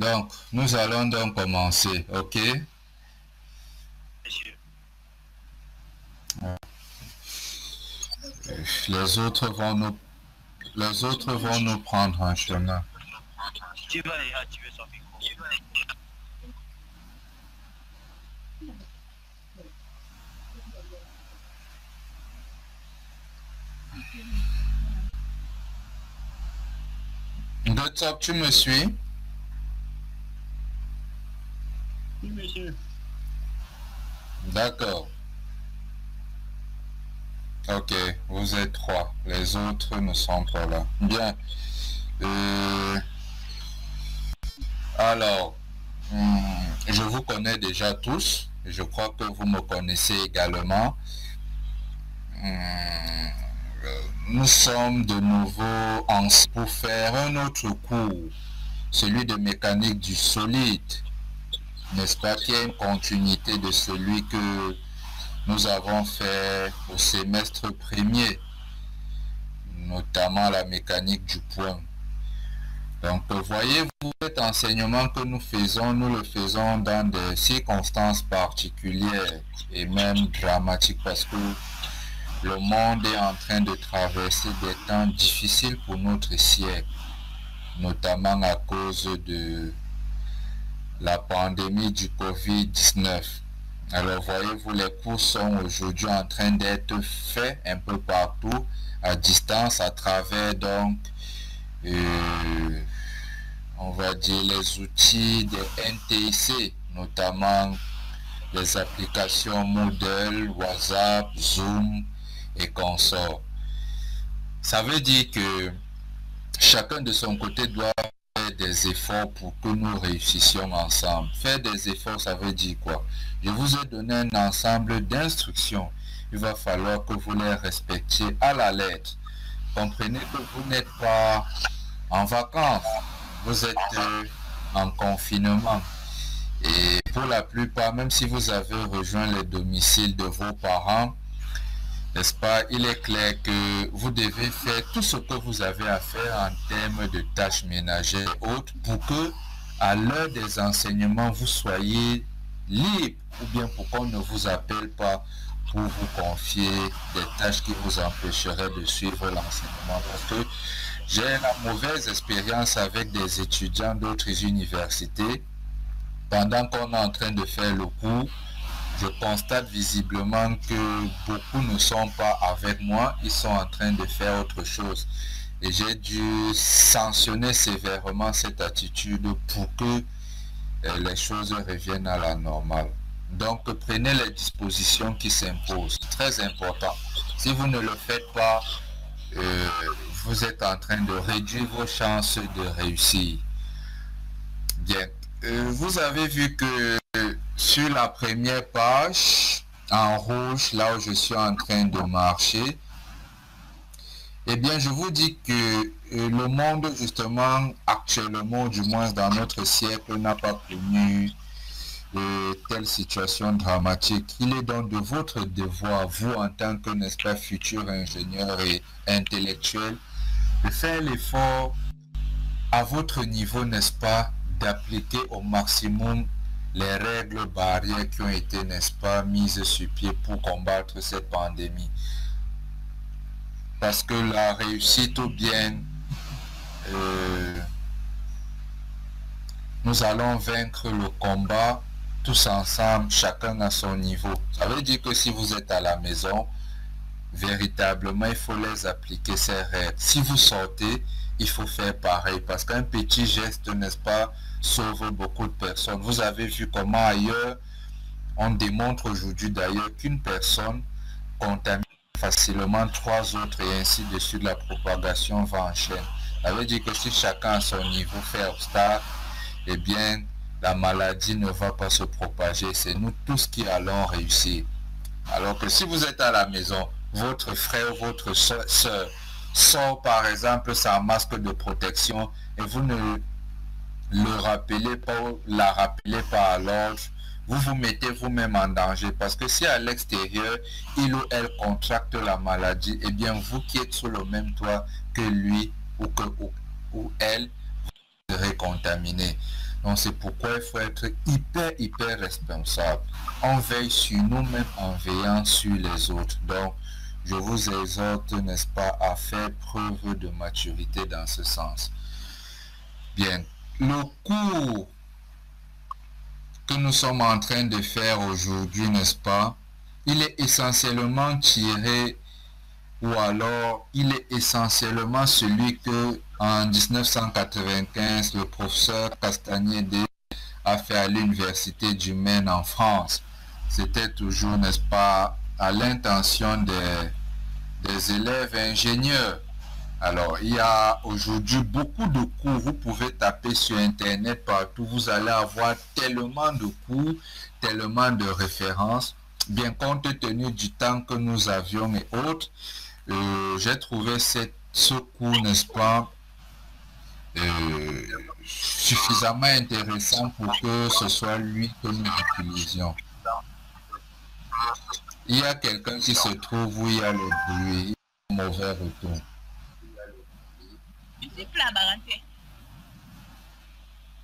Donc, nous allons donc commencer, ok? Monsieur. Les autres vont nous prendre un chemin. Tu vas activer son micro. Docteur, tu me suis? Oui, monsieur. D'accord. Ok, vous êtes trois. Les autres ne sont pas là. Bien. Alors, je vous connais déjà tous. Je crois que vous me connaissez également. Nous sommes de nouveau ensemble pour faire un autre cours, celui de mécanique du solide, n'est-ce pas, qui est une continuité de celui que nous avons fait au semestre premier, notamment la mécanique du point. Donc, voyez-vous, cet enseignement que nous le faisons dans des circonstances particulières et même dramatiques parce que le monde est en train de traverser des temps difficiles pour notre siècle, notamment à cause de la pandémie du Covid-19. Alors voyez-vous, les cours sont aujourd'hui en train d'être faits un peu partout à distance à travers donc on va dire les outils des NTIC, notamment les applications Moodle, WhatsApp, Zoom et consorts. Ça veut dire que chacun de son côté doit faire des efforts pour que nous réussissions ensemble. Faire des efforts, ça veut dire quoi? Je vous ai donné un ensemble d'instructions. Il va falloir que vous les respectiez à la lettre. Comprenez que vous n'êtes pas en vacances, vous êtes en confinement. Et pour la plupart, même si vous avez rejoint les domiciles de vos parents, n'est-ce pas, il est clair que vous devez faire tout ce que vous avez à faire en termes de tâches ménagères et autres pour que, à l'heure des enseignements, vous soyez libre ou bien pour qu'on ne vous appelle pas pour vous confier des tâches qui vous empêcheraient de suivre l'enseignement. Parce que j'ai la mauvaise expérience avec des étudiants d'autres universités. Pendant qu'on est en train de faire le cours, je constate visiblement que beaucoup ne sont pas avec moi, ils sont en train de faire autre chose. Et j'ai dû sanctionner sévèrement cette attitude pour que les choses reviennent à la normale. Donc prenez les dispositions qui s'imposent, très important. Si vous ne le faites pas, vous êtes en train de réduire vos chances de réussir. Bien. Vous avez vu que sur la première page, en rouge, là où je suis en train de marcher, eh bien, je vous dis que le monde, justement, actuellement, du moins dans notre siècle, n'a pas connu telle situation dramatique. Il est donc de votre devoir, vous, en tant que, n'est-ce pas, futur ingénieur et intellectuel, de faire l'effort à votre niveau, n'est-ce pas, d'appliquer au maximum les règles barrières qui ont été, n'est-ce pas, mises sur pied pour combattre cette pandémie. Parce que la réussite ou bien nous allons vaincre le combat tous ensemble, chacun à son niveau. Ça veut dire que si vous êtes à la maison, véritablement, il faut les appliquer ces règles. Si vous sortez, il faut faire pareil parce qu'un petit geste, n'est-ce pas, sauve beaucoup de personnes. Vous avez vu comment ailleurs, on démontre aujourd'hui d'ailleurs qu'une personne contamine facilement trois autres et ainsi de suite, la propagation va en chaîne. Ça veut dire que si chacun à son niveau fait obstacle, eh bien, la maladie ne va pas se propager. C'est nous tous qui allons réussir. Alors que si vous êtes à la maison, votre frère, votre soeur sort par exemple sans masque de protection et vous ne le rappelez pas, la rappelez pas à l'ordre, vous vous mettez vous-même en danger parce que si à l'extérieur, il ou elle contracte la maladie, eh bien vous qui êtes sous le même toit que lui ou elle, vous serez contaminé. Donc c'est pourquoi il faut être hyper responsable. On veille sur nous-mêmes en veillant sur les autres. Donc je vous exhorte, n'est-ce pas, à faire preuve de maturité dans ce sens. Bien, le cours que nous sommes en train de faire aujourd'hui, n'est-ce pas, il est essentiellement tiré, ou alors il est essentiellement celui que en 1995 le professeur Castagnede a fait à l'université du Maine en France. C'était toujours, n'est-ce pas, à l'intention des élèves ingénieurs. Alors, il y a aujourd'hui beaucoup de cours. Vous pouvez taper sur Internet partout. Vous allez avoir tellement de cours, tellement de références. Bien, compte tenu du temps que nous avions et autres, j'ai trouvé ce cours, n'est-ce pas, suffisamment intéressant pour que ce soit lui que nous utilisions. Il y a quelqu'un qui se trouve où il y a le bruit, mauvais retour.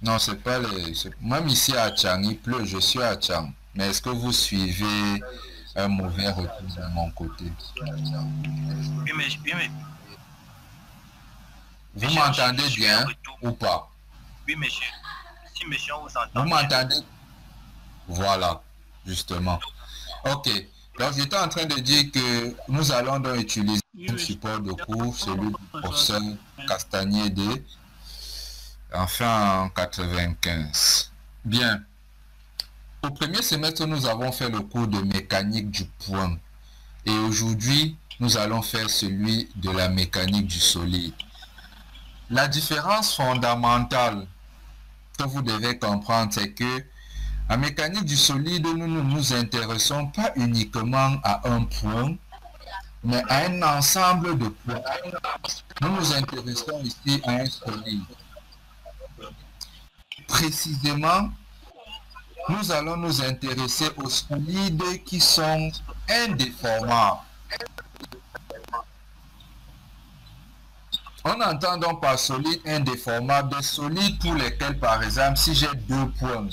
Non, c'est pas les... Même ici à Tchang, il pleut, je suis à Tchang. Mais est-ce que vous suivez un mauvais retour de mon côté? Oui, mais... Vous m'entendez bien ou pas? Oui, monsieur. Si monsieur, on vous entend. Vous m'entendez? Voilà, justement. Ok. Donc, j'étais en train de dire que nous allons donc utiliser un support de cours, celui du professeur Castagnede, enfin en 95. Bien. Au premier semestre, nous avons fait le cours de mécanique du point. Et aujourd'hui, nous allons faire celui de la mécanique du solide. La différence fondamentale que vous devez comprendre, c'est que en mécanique du solide, nous ne nous intéressons pas uniquement à un point, mais à un ensemble de points. Nous nous intéressons ici à un solide. Précisément, nous allons nous intéresser aux solides qui sont indéformables. On entend donc par solide indéformable des solides pour lesquels, par exemple, si j'ai deux points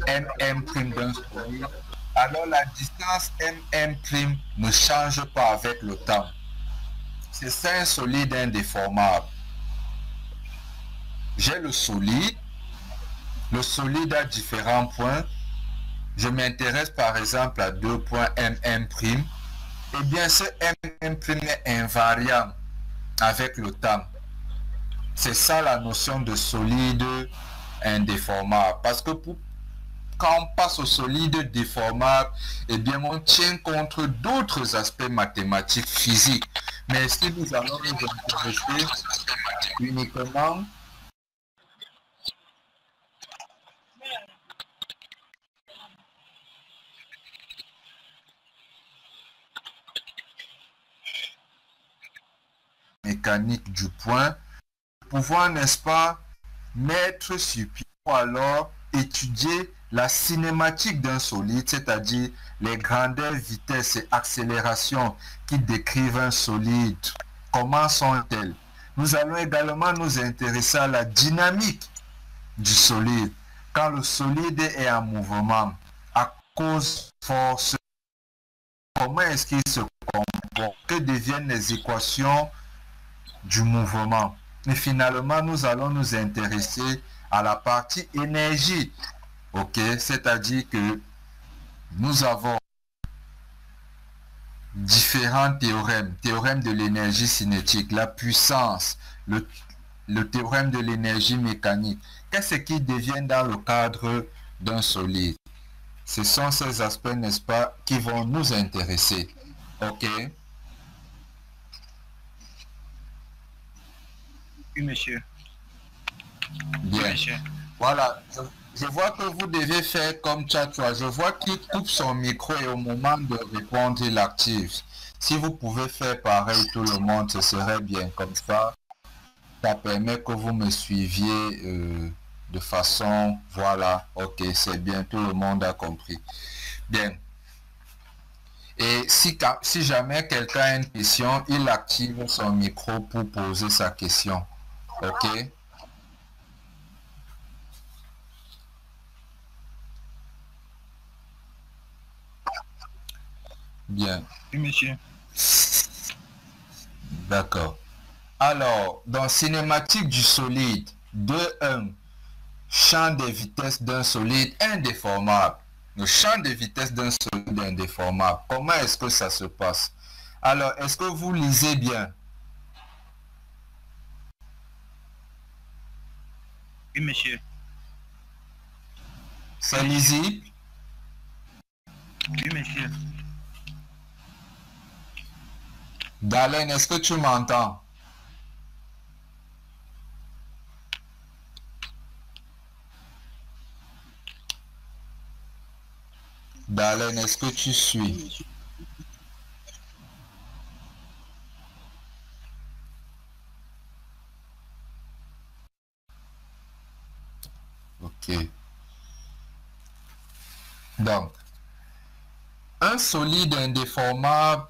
mm' d'un solide, alors la distance mm' ne change pas avec le temps. C'est ça un solide indéformable. J'ai le solide a différents points. Je m'intéresse par exemple à deux points mm'. Eh bien, ce mm' est invariant avec le temps. C'est ça la notion de solide indéformable. Parce que quand on passe au solide déformable, eh bien, on tient compte d'autres aspects mathématiques, physiques. Mais si nous allons nous intéresser uniquement mécanique du point, pouvoir, n'est-ce pas, mettre sur pied ou alors étudier la cinématique d'un solide, c'est-à-dire les grandeurs, vitesses et accélérations qui décrivent un solide. Comment sont-elles? Nous allons également nous intéresser à la dynamique du solide. Quand le solide est en mouvement, à cause de force, comment est-ce qu'il se comporte? Que deviennent les équations du mouvement? Et finalement, nous allons nous intéresser à la partie énergie. Ok, c'est-à-dire que nous avons différents théorèmes. Théorème de l'énergie cinétique, la puissance, le théorème de l'énergie mécanique. Qu'est-ce qui devient dans le cadre d'un solide? Ce sont ces aspects, n'est-ce pas, qui vont nous intéresser. Ok? Oui, monsieur. Bien. Oui, monsieur. Voilà. Je vois que vous devez faire comme Tchatchoua. Je vois qu'il coupe son micro et au moment de répondre, il active. Si vous pouvez faire pareil tout le monde, ce serait bien. Comme ça, ça permet que vous me suiviez de façon... Voilà, ok, c'est bien, tout le monde a compris. Bien. Et si jamais quelqu'un a une question, il active son micro pour poser sa question. Ok? Bien. Oui, monsieur. D'accord. Alors, dans cinématique du solide, 2.1, champ des vitesses d'un solide indéformable. Le champ des vitesses d'un solide indéformable. Comment est-ce que ça se passe? Alors, est-ce que vous lisez bien? Oui, monsieur. C'est lisible? Oui, monsieur. Dalen, est-ce que tu m'entends? Dalen, est-ce que tu suis? Ok. Donc, un solide indéformable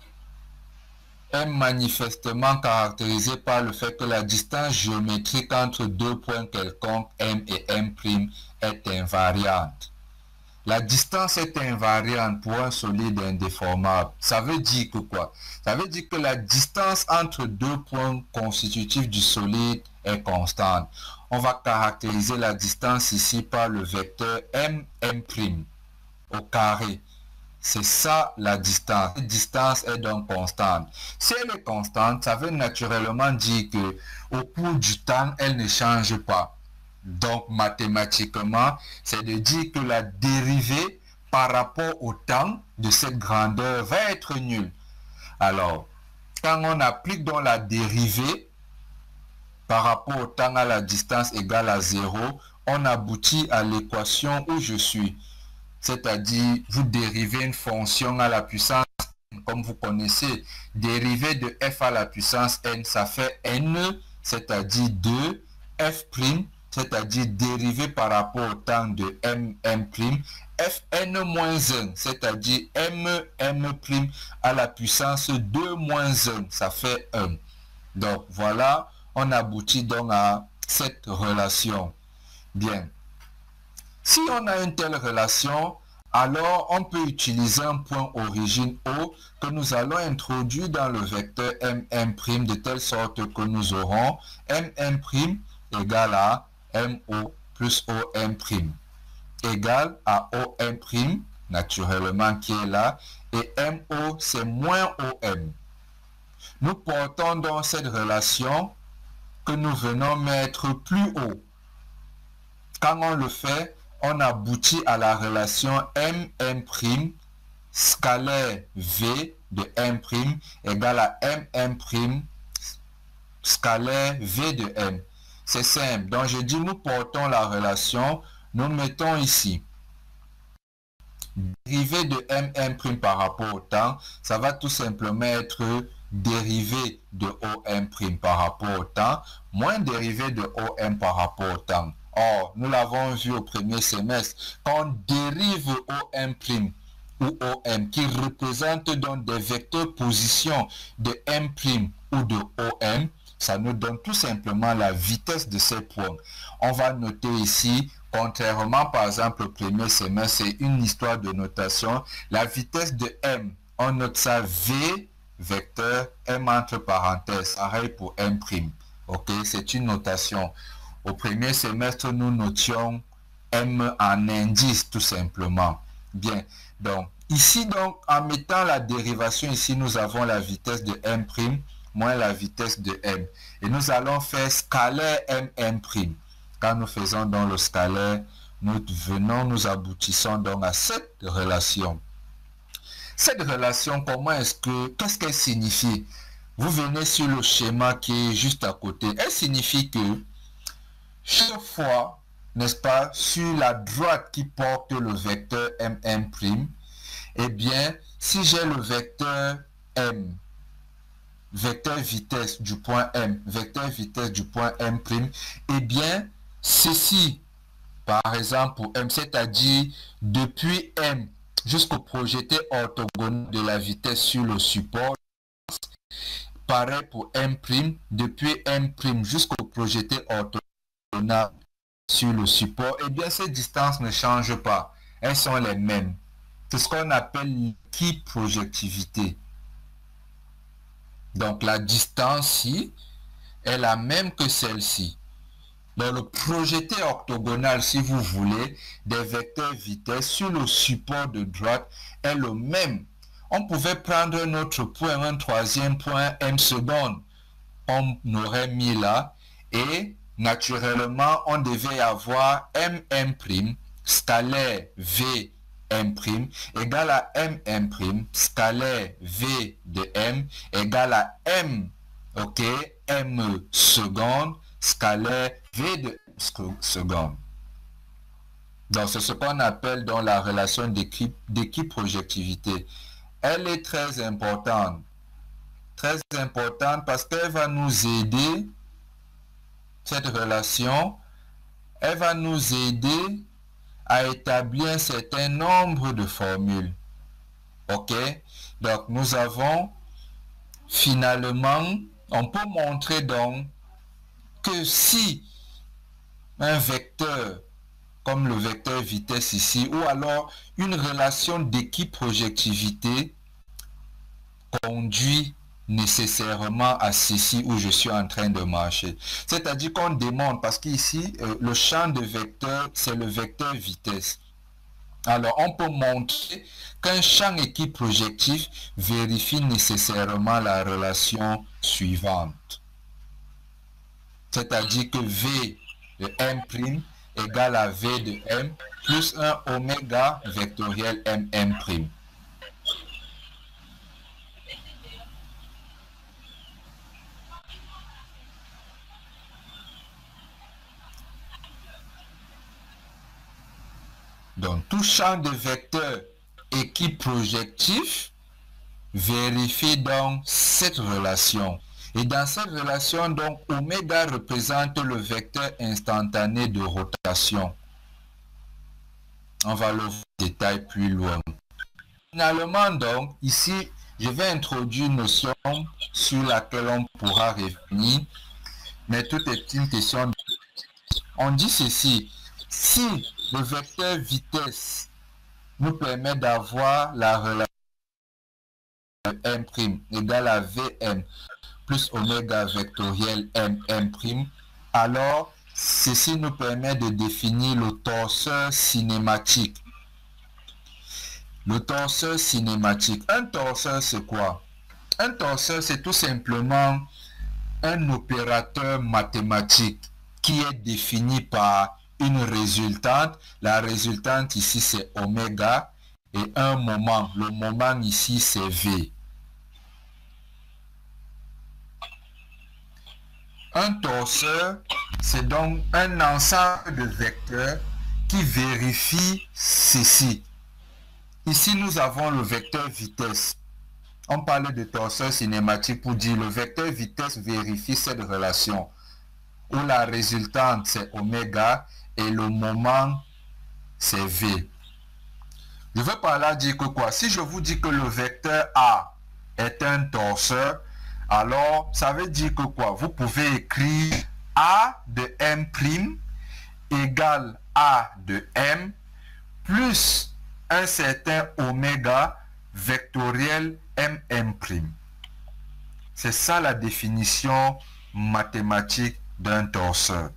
est manifestement caractérisé par le fait que la distance géométrique entre deux points quelconques M et M' est invariante. La distance est invariante pour un solide indéformable. Ça veut dire que quoi? Ça veut dire que la distance entre deux points constitutifs du solide est constante. On va caractériser la distance ici par le vecteur M' au carré. C'est ça la distance. La distance est donc constante. Si elle est constante, ça veut naturellement dire que au cours du temps, elle ne change pas. Donc mathématiquement, c'est de dire que la dérivée par rapport au temps de cette grandeur va être nulle. Alors, quand on applique donc la dérivée par rapport au temps à la distance égale à 0, on aboutit à l'équation où je suis. C'est-à-dire, vous dérivez une fonction à la puissance n, comme vous connaissez, dérivée de f à la puissance n, ça fait n, c'est-à-dire 2, f', c'est-à-dire dérivé par rapport au temps de m', fn moins 1, c'est-à-dire m' à la puissance 2 moins 1, ça fait 1. Donc, voilà, on aboutit donc à cette relation. Bien. Si on a une telle relation, alors on peut utiliser un point origine O que nous allons introduire dans le vecteur M' de telle sorte que nous aurons M' égale à MO plus OM' égale à OM' naturellement qui est là et MO c'est moins OM. Nous portons donc cette relation que nous venons mettre plus haut. Quand on le fait, on aboutit à la relation M' scalaire V de M' égale à M' scalaire V de M. C'est simple. Donc je dis nous portons la relation, nous mettons ici dérivée de M' par rapport au temps, ça va tout simplement être dérivée de OM' par rapport au temps, moins dérivée de OM par rapport au temps. Or, nous l'avons vu au premier semestre, quand on dérive OM' ou OM qui représente donc des vecteurs position de M' ou de OM, ça nous donne tout simplement la vitesse de ces points. On va noter ici, contrairement par exemple au premier semestre, c'est une histoire de notation, la vitesse de M, on note ça V, vecteur, M entre parenthèses, pareil pour M'. Ok, c'est une notation. Au premier semestre, nous notions M en indice tout simplement. Bien, donc ici donc en mettant la dérivation ici, nous avons la vitesse de M' moins la vitesse de M. Et nous allons faire scalaire M'. Quand nous faisons donc le scalaire, nous aboutissons donc à cette relation. Cette relation, qu'est-ce qu'elle signifie? Vous venez sur le schéma qui est juste à côté. Elle signifie que chaque fois, n'est-ce pas, sur la droite qui porte le vecteur M', eh bien, si j'ai le vecteur M, vecteur vitesse du point M, vecteur vitesse du point M', eh bien, ceci, par exemple, pour M, c'est-à-dire depuis M jusqu'au projeté orthogonal de la vitesse sur le support, pareil pour M', depuis M' jusqu'au projeté orthogonal sur le support, eh bien, ces distances ne changent pas. Elles sont les mêmes. C'est ce qu'on appelle l'équiprojectivité. Donc la distance ici est la même que celle-ci. Dans le projeté orthogonal, si vous voulez, des vecteurs vitesse sur le support de droite est le même. On pouvait prendre un autre point, un troisième point, m secondes. On aurait mis là et naturellement, on devait avoir mm' scalaire v m' égale à mm' scalaire v de m égale à m, ok, m seconde scalaire v de seconde. Donc c'est ce qu'on appelle dans la relation d'équiprojectivité. Elle est très importante parce qu'elle va nous aider, cette relation, elle va nous aider à établir un certain nombre de formules. Ok? Donc nous avons finalement, on peut montrer donc que si un vecteur comme le vecteur vitesse ici, ou alors une relation d'équiprojectivité conduit nécessairement à ceci où je suis en train de marcher. C'est-à-dire qu'on démontre, parce qu'ici, le champ de vecteur, c'est le vecteur vitesse. Alors, on peut montrer qu'un champ équiprojectif vérifie nécessairement la relation suivante. C'est-à-dire que V de M' égale à V de M plus un oméga vectoriel MM'. Donc, tout champ de vecteur équiprojectif vérifie donc cette relation. Et dans cette relation, donc, oméga représente le vecteur instantané de rotation. On va le voir en détail plus loin. Finalement, donc, ici, je vais introduire une notion sur laquelle on pourra revenir, mais tout est une question. On dit ceci, si le vecteur vitesse nous permet d'avoir la relation M' égale à Vm plus oméga vectoriel MM', alors ceci nous permet de définir le torseur cinématique. Le torseur cinématique. Un torseur, c'est quoi? Un torseur, c'est tout simplement un opérateur mathématique qui est défini par une résultante. La résultante ici, c'est oméga et un moment. Le moment ici, c'est V. Un torseur, c'est donc un ensemble de vecteurs qui vérifie ceci. Ici, nous avons le vecteur vitesse. On parle de torseur cinématique pour dire le vecteur vitesse vérifie cette relation où la résultante c'est oméga et le moment c'est V. Je veux par là dire que quoi? Si je vous dis que le vecteur A est un torseur, alors ça veut dire que quoi? Vous pouvez écrire A de M' égale A de M plus un certain oméga vectoriel MM'. C'est ça la définition mathématique d'un torseur.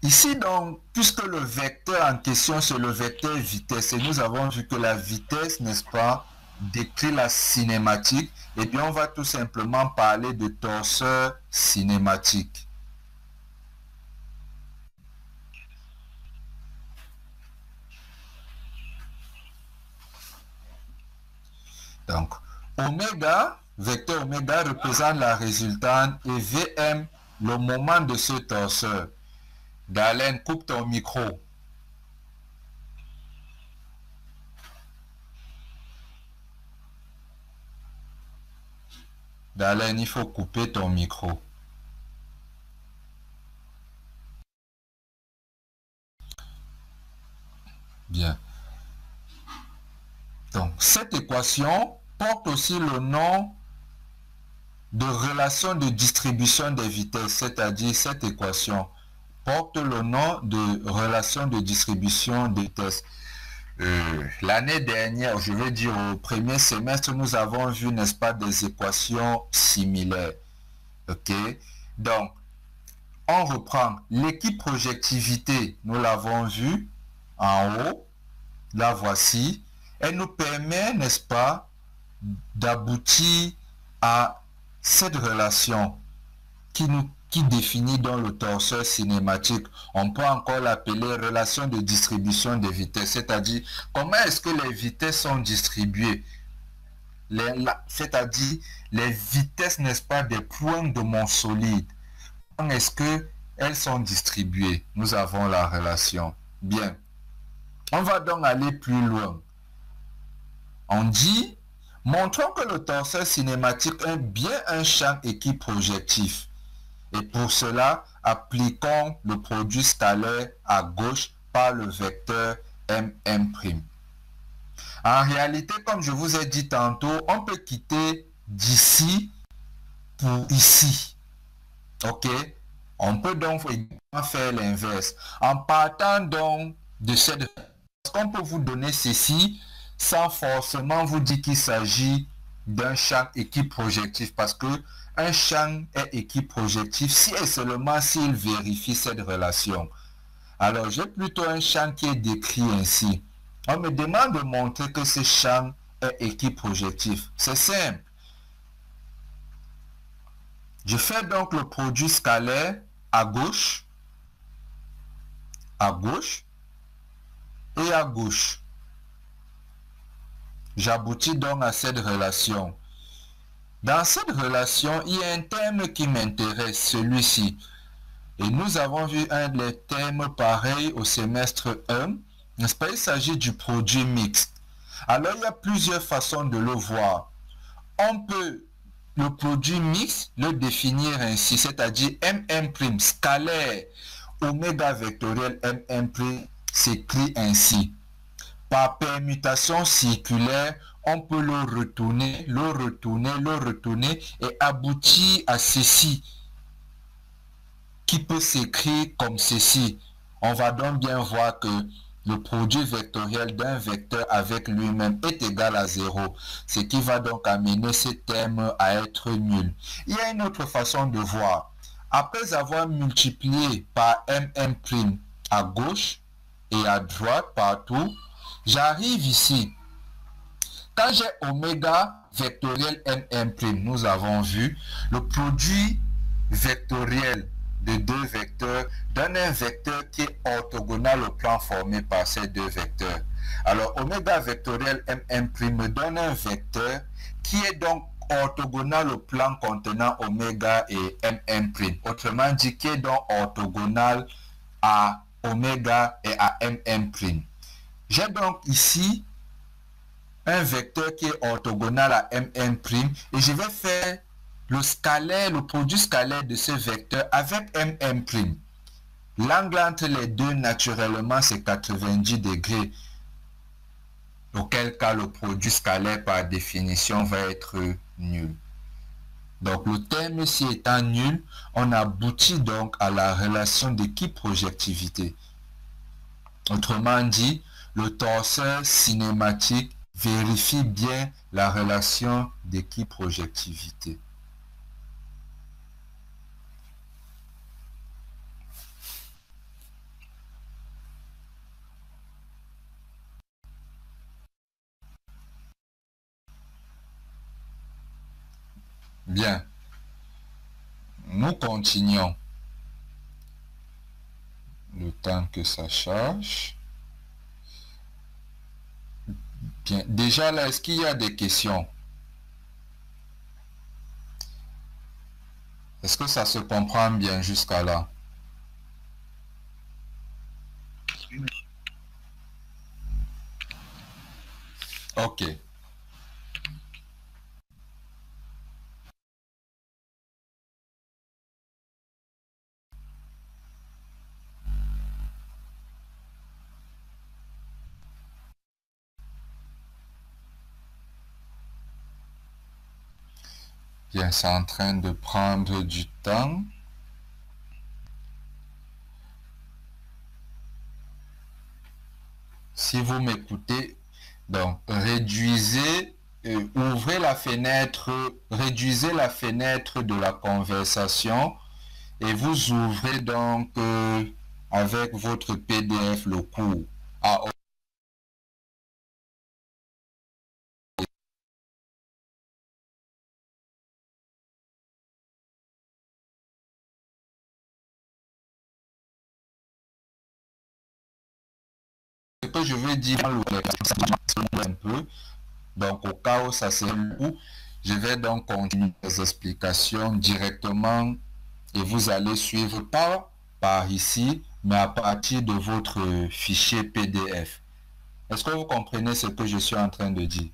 Ici donc, puisque le vecteur en question c'est le vecteur vitesse, et nous avons vu que la vitesse, n'est-ce pas, décrit la cinématique, et bien on va tout simplement parler de torseur cinématique. Donc, oméga, vecteur oméga représente la résultante et Vm, le moment de ce torseur. Darlene, coupe ton micro. Darlene, il faut couper ton micro. Bien. Donc, cette équation porte aussi le nom de relation de distribution des vitesses, c'est-à-dire cette équation porte le nom de relation de distribution des tests. L'année dernière, je veux dire au premier semestre, nous avons vu, n'est-ce pas, des équations similaires. Ok? Donc, on reprend l'équipe projectivité, nous l'avons vu en haut, la voici. Elle nous permet, n'est-ce pas, d'aboutir à cette relation qui définit dans le torseur cinématique. On peut encore l'appeler relation de distribution des vitesses, c'est-à-dire comment est-ce que les vitesses sont distribuées, c'est-à-dire les vitesses, n'est-ce pas, des points de mon solide. Comment est-ce que elles sont distribuées? Nous avons la relation. Bien. On va donc aller plus loin. On dit, montrons que le torseur cinématique est bien un champ équiprojectif. Et pour cela, appliquons le produit scalaire à gauche par le vecteur mm'. En réalité, comme je vous ai dit tantôt, on peut quitter d'ici pour ici. Ok? On peut donc faire l'inverse. En partant donc de cette... Parce qu'on peut vous donner ceci sans forcément vous dire qu'il s'agit d'un champ équiprojectif, parce que un champ est équiprojectif si et seulement s'il vérifie cette relation. Alors, j'ai plutôt un champ qui est décrit ainsi. On me demande de montrer que ce champ est équiprojectif. C'est simple. Je fais donc le produit scalaire à gauche et à gauche. J'aboutis donc à cette relation. Dans cette relation, il y a un terme qui m'intéresse, celui-ci. Et nous avons vu un des termes pareils au semestre 1, n'est-ce pas? Il s'agit du produit mixte. Alors, il y a plusieurs façons de le voir. On peut le produit mixte le définir ainsi, c'est-à-dire mm' scalaire oméga vectoriel mm' s'écrit ainsi. Par permutation circulaire, on peut le retourner et aboutir à ceci, qui peut s'écrire comme ceci. On va donc bien voir que le produit vectoriel d'un vecteur avec lui-même est égal à 0, ce qui va donc amener ce terme à être nul. Il y a une autre façon de voir. Après avoir multiplié par mm' à gauche et à droite partout, j'arrive ici. Quand j'ai oméga vectoriel mm', nous avons vu, le produit vectoriel de deux vecteurs donne un vecteur qui est orthogonal au plan formé par ces deux vecteurs. Alors, oméga vectoriel mm' me donne un vecteur qui est donc orthogonal au plan contenant oméga et mm'. Autrement dit, qui est donc orthogonal à oméga et à mm'. J'ai donc ici un vecteur qui est orthogonal à mm' et je vais faire le scalaire, le produit scalaire de ce vecteur avec mm'. L'angle entre les deux, naturellement, c'est 90 degrés. Auquel cas, le produit scalaire, par définition, va être nul. Donc, le terme ici étant nul, on aboutit donc à la relation d'équiprojectivité. Autrement dit, le torseur cinématique vérifie bien la relation d'équiprojectivité. Bien, nous continuons. Le temps que ça charge. Bien, déjà là, est-ce qu'il y a des questions? Est-ce que ça se comprend bien jusqu'à là? Oui, monsieur. Ok. Bien, c'est en train de prendre du temps. Si vous m'écoutez, donc réduisez, ouvrez la fenêtre, réduisez la fenêtre de la conversation et vous ouvrez donc avec votre PDF le cours. Ah, ce que je veux dire un peu, donc au cas où ça c'est où, je vais donc continuer les explications directement et vous allez suivre pas par ici, mais à partir de votre fichier PDF. Est-ce que vous comprenez ce que je suis en train de dire?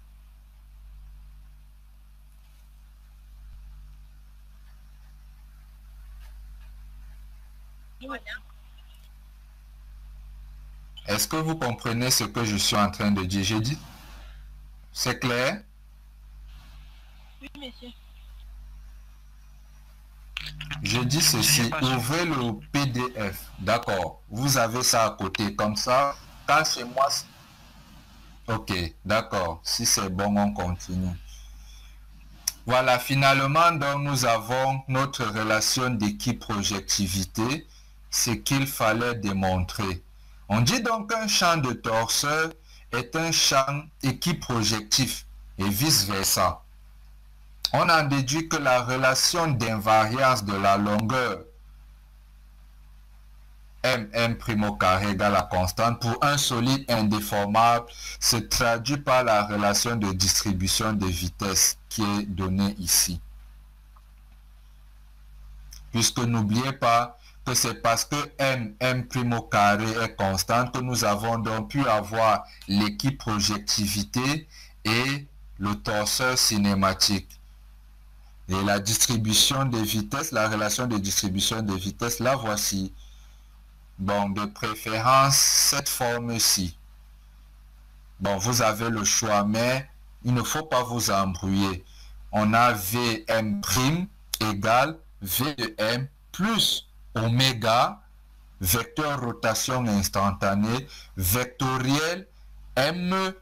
Est-ce que vous comprenez ce que je suis en train de dire? J'ai dit, c'est clair? Oui, monsieur. Je dis ceci, ouvrez le PDF, d'accord? Vous avez ça à côté, comme ça, quand chez moi... Ok, d'accord, si c'est bon, on continue. Voilà, finalement, donc, nous avons notre relation d'équipe-projectivité, ce qu'il fallait démontrer. On dit donc qu'un champ de torseur est un champ équipe-projectif et vice-versa. On en déduit que la relation d'invariance de la longueur mm' au carré égale à constante pour un solide indéformable se traduit par la relation de distribution de vitesse qui est donnée ici. Puisque n'oubliez pas que c'est parce que mm' au carré est constante que nous avons donc pu avoir l'équipe projectivité et le torseur cinématique. Et la distribution des vitesses, la relation de distribution des vitesses, la voici. Bon, de préférence, cette forme-ci. Bon, vous avez le choix, mais il ne faut pas vous embrouiller. On a Vm' égale V de M plus oméga, vecteur rotation instantanée, vectoriel M'.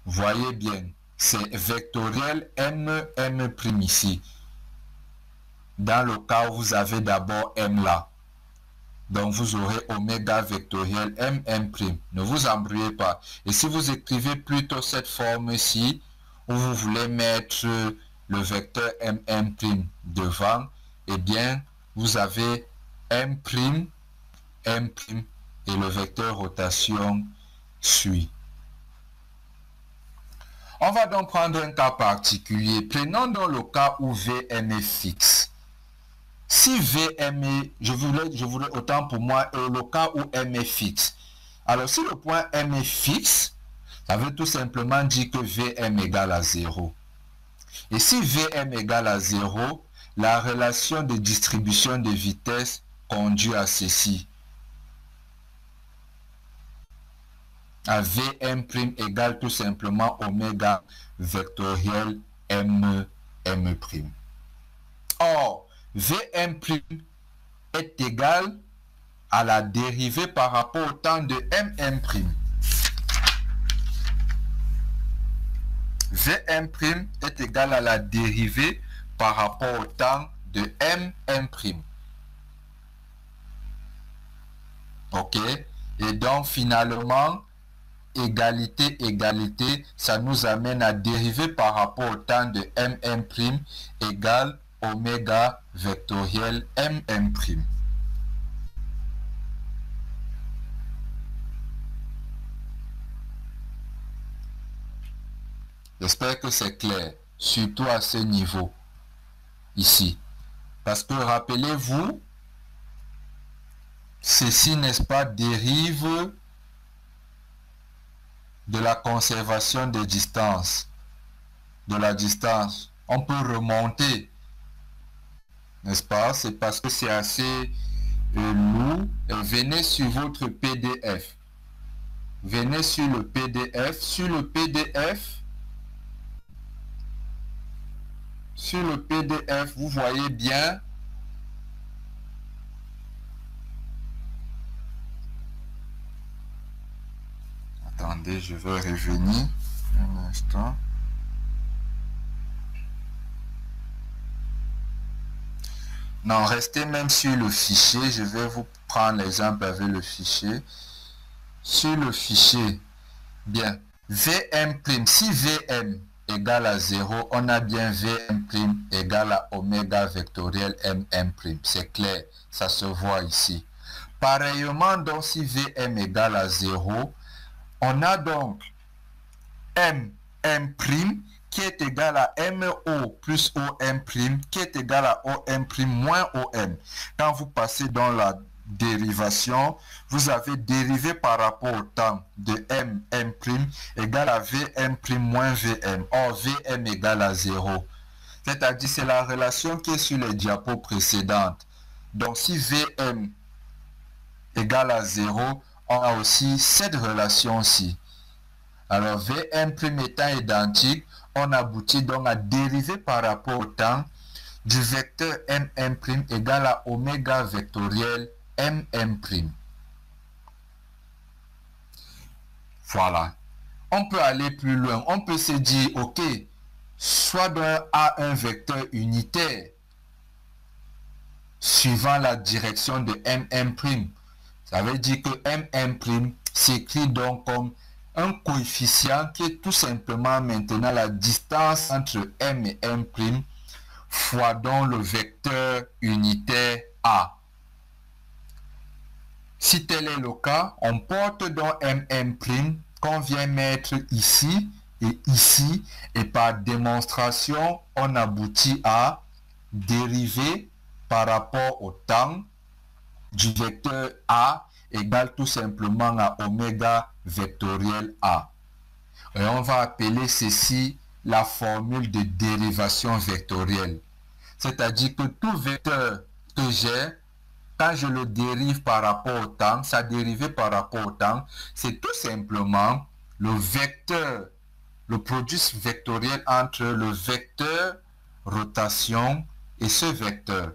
Voyez bien, c'est vectoriel M' ici. Dans le cas où vous avez d'abord M là. Donc vous aurez oméga vectoriel M'. Ne vous embrouillez pas. Et si vous écrivez plutôt cette forme-ci, où vous voulez mettre le vecteur M' devant, eh bien, vous avez M', et le vecteur rotation suit. On va donc prendre un cas particulier. Prenons donc le cas où Vm est fixe. Si Vm est, je voulais autant pour moi, le cas où M est fixe. Alors si le point M est fixe, ça veut tout simplement dire que Vm égale à 0. Et si Vm égale à 0, la relation de distribution de vitesse conduit à ceci. À Vm' égale tout simplement oméga vectoriel M'. Or, Vm' est égal à la dérivée par rapport au temps de M'. Vm' est égal à la dérivée par rapport au temps de M'. Ok? Et donc, finalement, égalité, égalité, ça nous amène à dériver par rapport au temps de M' égale oméga vectoriel M'. J'espère que c'est clair, surtout à ce niveau, ici. Parce que rappelez-vous, ceci, n'est-ce pas, dérive de la conservation des distances, de la distance. On peut remonter, n'est-ce pas? C'est parce que c'est assez lourd. Venez sur votre PDF. Venez sur le PDF. Sur le PDF, vous voyez bien Attendez, je vais revenir un instant. Non, restez même sur le fichier. Je vais vous prendre l'exemple avec le fichier. Sur le fichier, bien, Vm', si Vm égale à 0, on a bien Vm' égale à oméga vectoriel mm'. C'est clair, ça se voit ici. Pareillement, donc, si Vm égale à 0, on a donc mm' qui est égal à MO plus OM' qui est égal à OM' moins OM. Quand vous passez dans la dérivation, vous avez dérivé par rapport au temps de MM' égal à VM' moins VM. Or, VM égale à 0. C'est-à-dire, c'est la relation qui est sur les diapos précédentes. Donc, si VM égale à 0, on a aussi cette relation-ci. Alors, Vm' étant identique, on aboutit donc à dériver par rapport au temps du vecteur mm' égal à oméga vectoriel mm'. Voilà. On peut aller plus loin. On peut se dire, ok, soit d'un A un vecteur unitaire suivant la direction de mm'. Ça veut dire que mm' s'écrit donc comme un coefficient qui est tout simplement maintenant la distance entre m et m' fois donc le vecteur unitaire A. Si tel est le cas, on porte donc mm' qu'on vient mettre ici et ici, et par démonstration, on aboutit à dériver par rapport au temps du vecteur A égale tout simplement à oméga vectoriel A. Et on va appeler ceci la formule de dérivation vectorielle. C'est-à-dire que tout vecteur que j'ai, quand je le dérive par rapport au temps, sa dérivée par rapport au temps, c'est tout simplement le vecteur, le produit vectoriel entre le vecteur rotation et ce vecteur.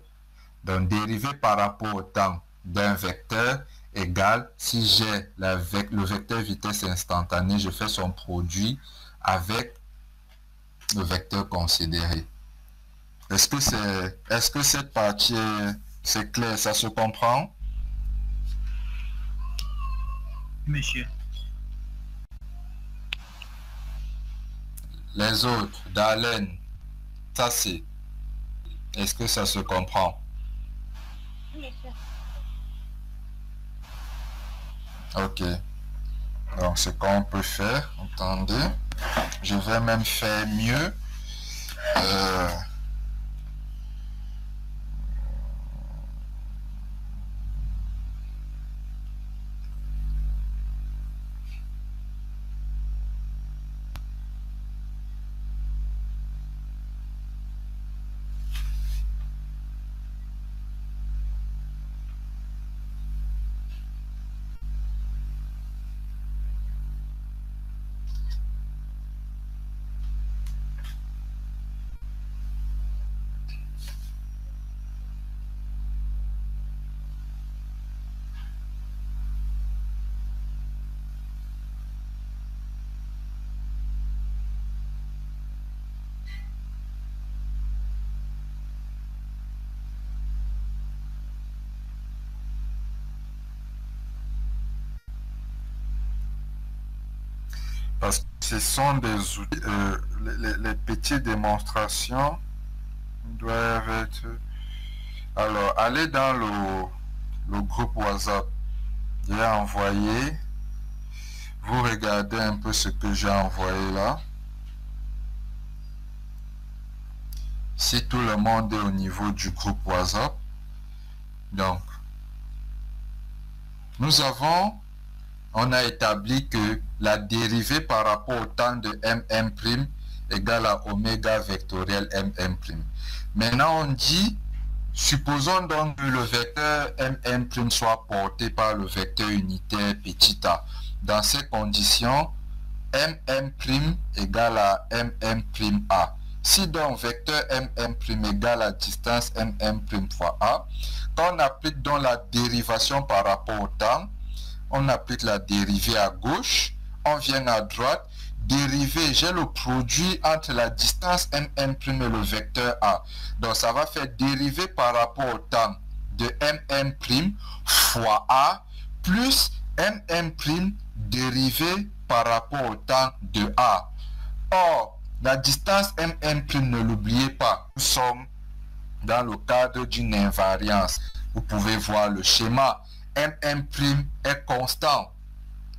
Donc, dérivé par rapport au temps d'un vecteur égale, si j'ai le vecteur vitesse instantanée, je fais son produit avec le vecteur considéré. Est-ce que cette partie c'est clair, ça se comprend? Monsieur. Les autres, Dalen, ça c'est. Est-ce que ça se comprend? Oui, monsieur. Ok. Donc, ce qu'on peut faire, attendez, je vais même faire mieux. Parce que ce sont des outils, les petites démonstrations doivent être... Alors, allez dans le groupe WhatsApp. J'ai envoyé. Vous regardez un peu ce que j'ai envoyé là. Si tout le monde est au niveau du groupe WhatsApp. Donc, on a établi que la dérivée par rapport au temps de mm' égale à oméga vectoriel mm'. Maintenant, on dit, supposons donc que le vecteur mm' soit porté par le vecteur unitaire petit a. Dans ces conditions, mm' égale à mm'. Si donc vecteur mm' égale à distance mm' fois a, quand on applique donc la dérivation par rapport au temps, on applique la dérivée à gauche, on vient à droite, dériver, j'ai le produit entre la distance mm' et le vecteur A. Donc ça va faire dériver par rapport au temps de mm' fois A plus mm' dérivé par rapport au temps de A. Or, la distance mm', ne l'oubliez pas, nous sommes dans le cadre d'une invariance. Vous pouvez voir le schéma. mm' est constant,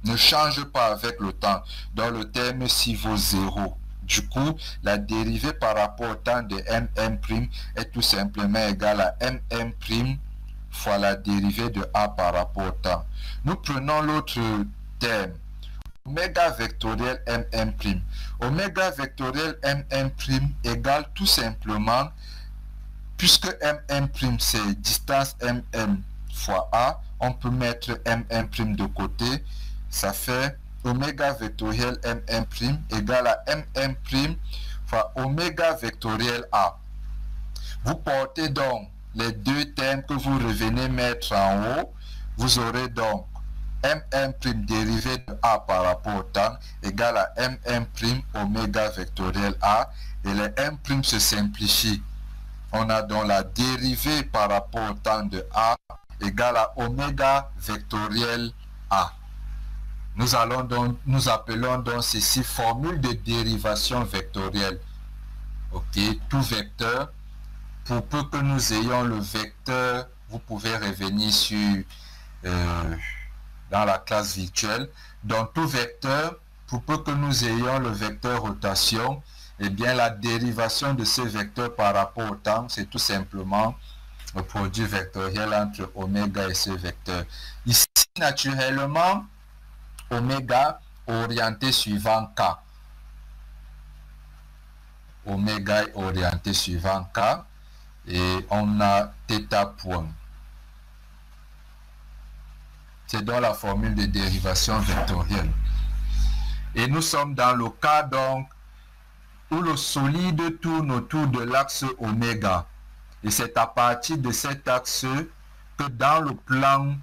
ne change pas avec le temps. Donc le terme-ci vaut 0. Du coup, la dérivée par rapport au temps de mm' est tout simplement égale à mm' fois la dérivée de A par rapport au temps. Nous prenons l'autre terme, oméga vectoriel mm'. Oméga vectoriel mm' égale tout simplement, puisque mm' c'est distance mm fois A, on peut mettre mm' de côté. Ça fait oméga vectoriel mm' égale à mm' fois oméga vectoriel A. Vous portez donc les deux termes que vous revenez mettre en haut. Vous aurez donc mm' dérivé de A par rapport au temps égale à mm' oméga vectoriel A. Et les m' se simplifient. On a donc la dérivée par rapport au temps de A égale à oméga vectoriel A. Nous appelons donc ceci formule de dérivation vectorielle. Ok, tout vecteur, pour peu que nous ayons le vecteur, vous pouvez revenir sur dans la classe virtuelle. Donc tout vecteur, pour peu que nous ayons le vecteur rotation, eh bien la dérivation de ce vecteur par rapport au temps, c'est tout simplement le produit vectoriel entre oméga et ce vecteur. Ici, naturellement, oméga orienté suivant K. Oméga est orienté suivant K. Et on a θ point. C'est dans la formule de dérivation vectorielle. Et nous sommes dans le cas donc où le solide tourne autour de l'axe oméga. Et c'est à partir de cet axe que dans le plan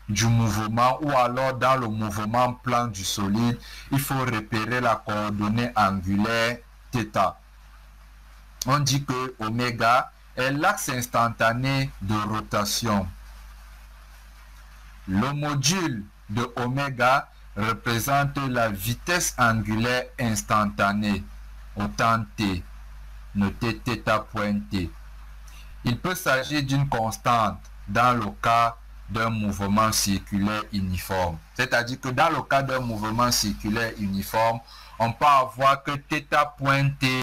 du mouvement ou alors dans le mouvement plan du solide, il faut repérer la coordonnée angulaire θ. On dit que oméga est l'axe instantané de rotation. Le module de oméga représente la vitesse angulaire instantanée au temps t, noté θ point t. Il peut s'agir d'une constante dans le cas d'un mouvement circulaire uniforme. C'est-à-dire que dans le cas d'un mouvement circulaire uniforme, on peut avoir que θ point t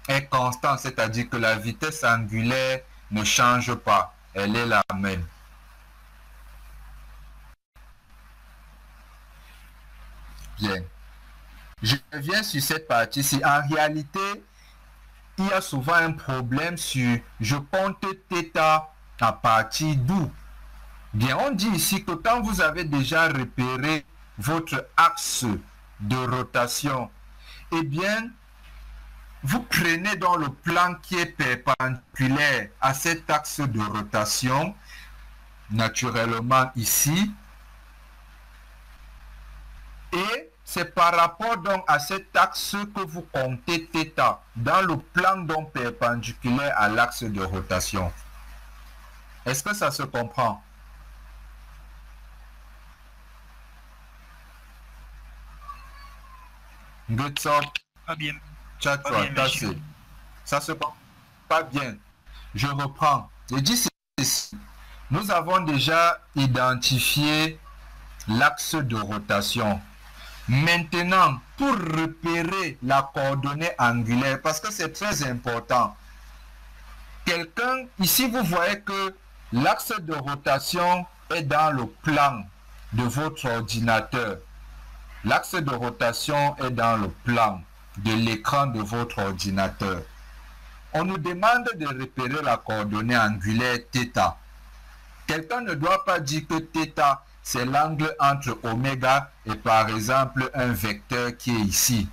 est constant, c'est-à-dire que la vitesse angulaire ne change pas, elle est la même. Bien. Je reviens sur cette partie-ci. En réalité, il y a souvent un problème sur je compte θ à partir d'où. Bien, on dit ici que quand vous avez déjà repéré votre axe de rotation, eh bien, vous prenez dans le plan qui est perpendiculaire à cet axe de rotation, naturellement ici, et c'est par rapport donc à cet axe que vous comptez θ dans le plan donc perpendiculaire à l'axe de rotation. Est-ce que ça se comprend? Good job. Pas bien. Ça se passe pas bien. Je reprends. Je dis ceci. Nous avons déjà identifié l'axe de rotation. Maintenant, pour repérer la coordonnée angulaire, parce que c'est très important, ici vous voyez que l'axe de rotation est dans le plan de votre ordinateur. L'axe de rotation est dans le plan de l'écran de votre ordinateur. On nous demande de repérer la coordonnée angulaire θ. Quelqu'un ne doit pas dire que θ c'est l'angle entre oméga et par exemple un vecteur qui est ici.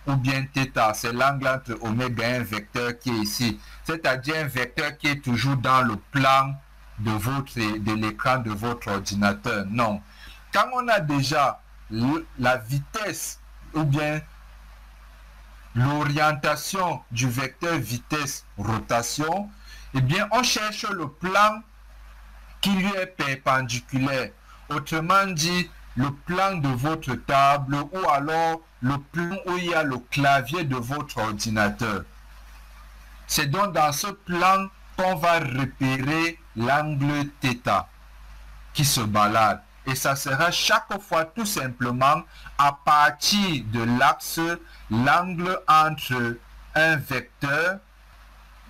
Ou bien θ c'est l'angle entre oméga et un vecteur qui est ici. C'est-à-dire un vecteur qui est toujours dans le plan de l'écran de votre ordinateur. Non. Quand on a déjà la vitesse ou bien l'orientation du vecteur vitesse-rotation, eh bien, on cherche le plan qui lui est perpendiculaire. Autrement dit, le plan de votre table ou alors le plan où il y a le clavier de votre ordinateur. C'est donc dans ce plan qu'on va repérer l'angle θ qui se balade. Et ça sera chaque fois tout simplement à partir de l'axe, l'angle entre un vecteur,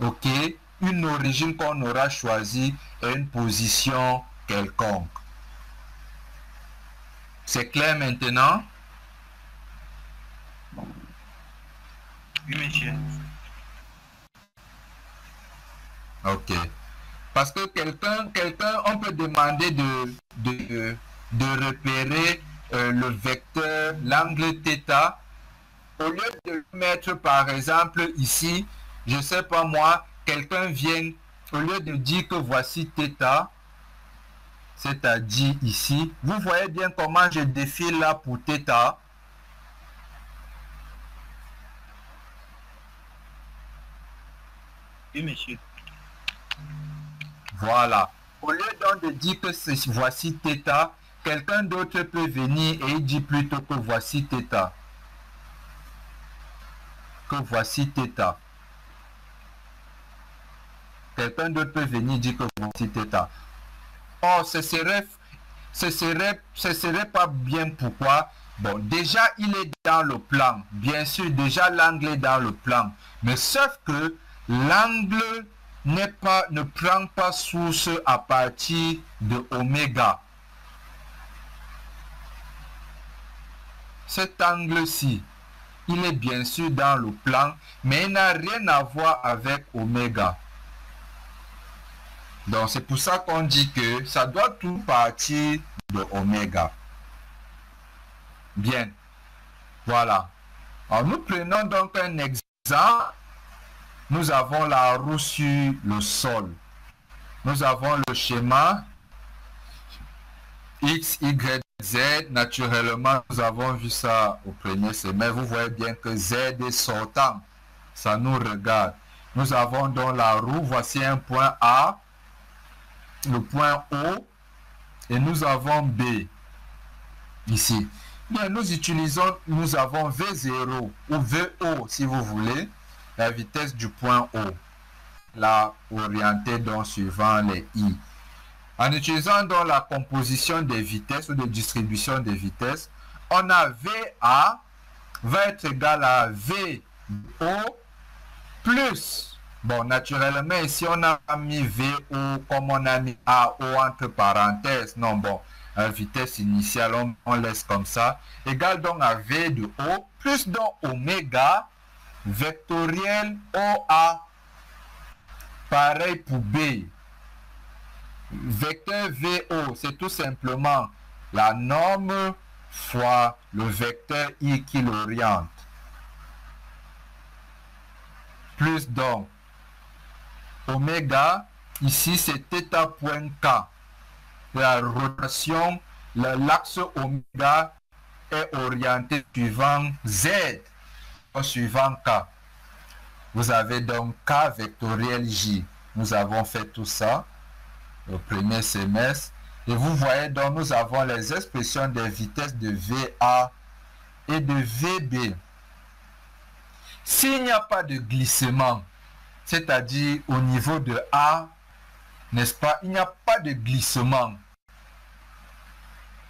ok, une origine qu'on aura choisie et une position quelconque. C'est clair maintenant? Oui, monsieur. Ok. Parce que quelqu'un, on peut demander de repérer le vecteur, l'angle θ. Au lieu de le mettre par exemple ici, je ne sais pas moi, quelqu'un vient, au lieu de dire que voici θ, c'est-à-dire ici, vous voyez bien comment je défile là pour θ. Oui, monsieur. Voilà. Au lieu donc de dire que voici θ, quelqu'un d'autre peut venir et il dit plutôt que voici θ. Que voici θ. Quelqu'un d'autre peut venir dire que voici θ. Oh, ce serait pas bien. Pourquoi? Bon, déjà, il est dans le plan. Bien sûr, déjà, l'angle est dans le plan. Mais sauf que l'angle ne prend pas source à partir de oméga. Cet angle-ci, il est bien sûr dans le plan, mais il n'a rien à voir avec oméga. Donc, c'est pour ça qu'on dit que ça doit tout partir de oméga. Bien. Voilà. Alors, nous prenons donc un exemple. Nous avons la roue sur le sol. Nous avons le schéma X, Y, Z. Naturellement, nous avons vu ça au premier semestre. Vous voyez bien que Z est sortant. Ça nous regarde. Nous avons donc la roue. Voici un point A, le point O, et nous avons B ici. Bien, nous avons V0 ou VO si vous voulez, la vitesse du point O, là orientée donc suivant les I. En utilisant donc la composition des vitesses ou de distribution des vitesses, on a VA va être égal à VO plus, bon, naturellement ici on a mis VO comme on a mis AO entre parenthèses, non, bon, vitesse initiale on laisse comme ça, égal donc à V de O plus donc oméga vectoriel OA. Pareil pour B. Vecteur VO, c'est tout simplement la norme fois le vecteur I qui l'oriente. Plus donc oméga, ici c'est θ point K. La rotation, l'axe oméga est orienté suivant Z, suivant K. Vous avez donc K vectoriel J. Nous avons fait tout ça au premier semestre. Et vous voyez donc nous avons les expressions des vitesses de VA et de VB. S'il n'y a pas de glissement, c'est-à-dire au niveau de A, n'est-ce pas, il n'y a pas de glissement.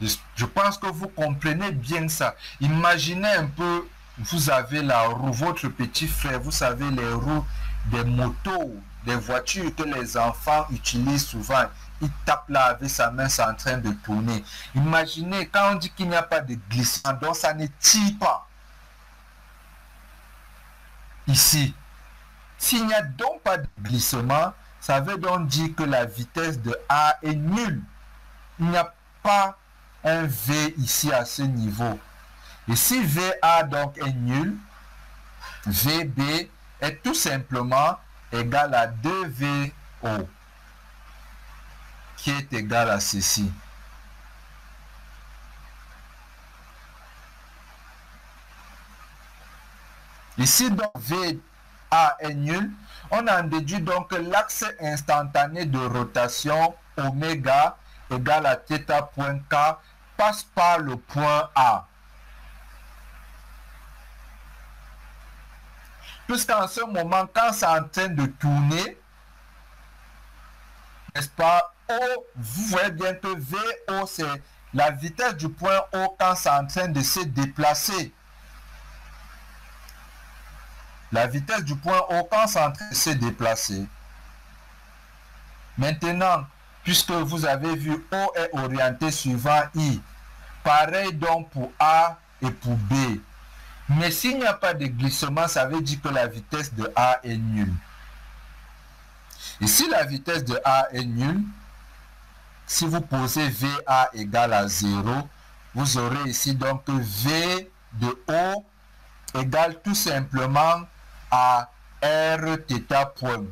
Je pense que vous comprenez bien ça. Imaginez un peu, vous avez la roue, votre petit frère, vous savez les roues des motos, des voitures que les enfants utilisent souvent. Il tape là avec sa main, c'est en train de tourner. Imaginez, quand on dit qu'il n'y a pas de glissement, donc ça ne tire pas. Ici, s'il n'y a donc pas de glissement, ça veut donc dire que la vitesse de A est nulle. Il n'y a pas un V ici à ce niveau. Et si VA donc est nul, VB est tout simplement égal à 2VO, qui est égal à ceci. Ici, donc, VA est nul. On en déduit donc que l'axe instantané de rotation oméga égale à θ point K passe par le point A. Puisqu'en ce moment, quand c'est en train de tourner, n'est-ce pas, O, vous voyez bien que VO, c'est la vitesse du point O quand c'est en train de se déplacer. La vitesse du point O quand c'est en train de se déplacer. Maintenant, puisque vous avez vu O est orienté suivant I, pareil donc pour A et pour B. Mais s'il n'y a pas de glissement, ça veut dire que la vitesse de A est nulle. Et si la vitesse de A est nulle, si vous posez VA égale à 0, vous aurez ici donc V de O égale tout simplement à R θ point.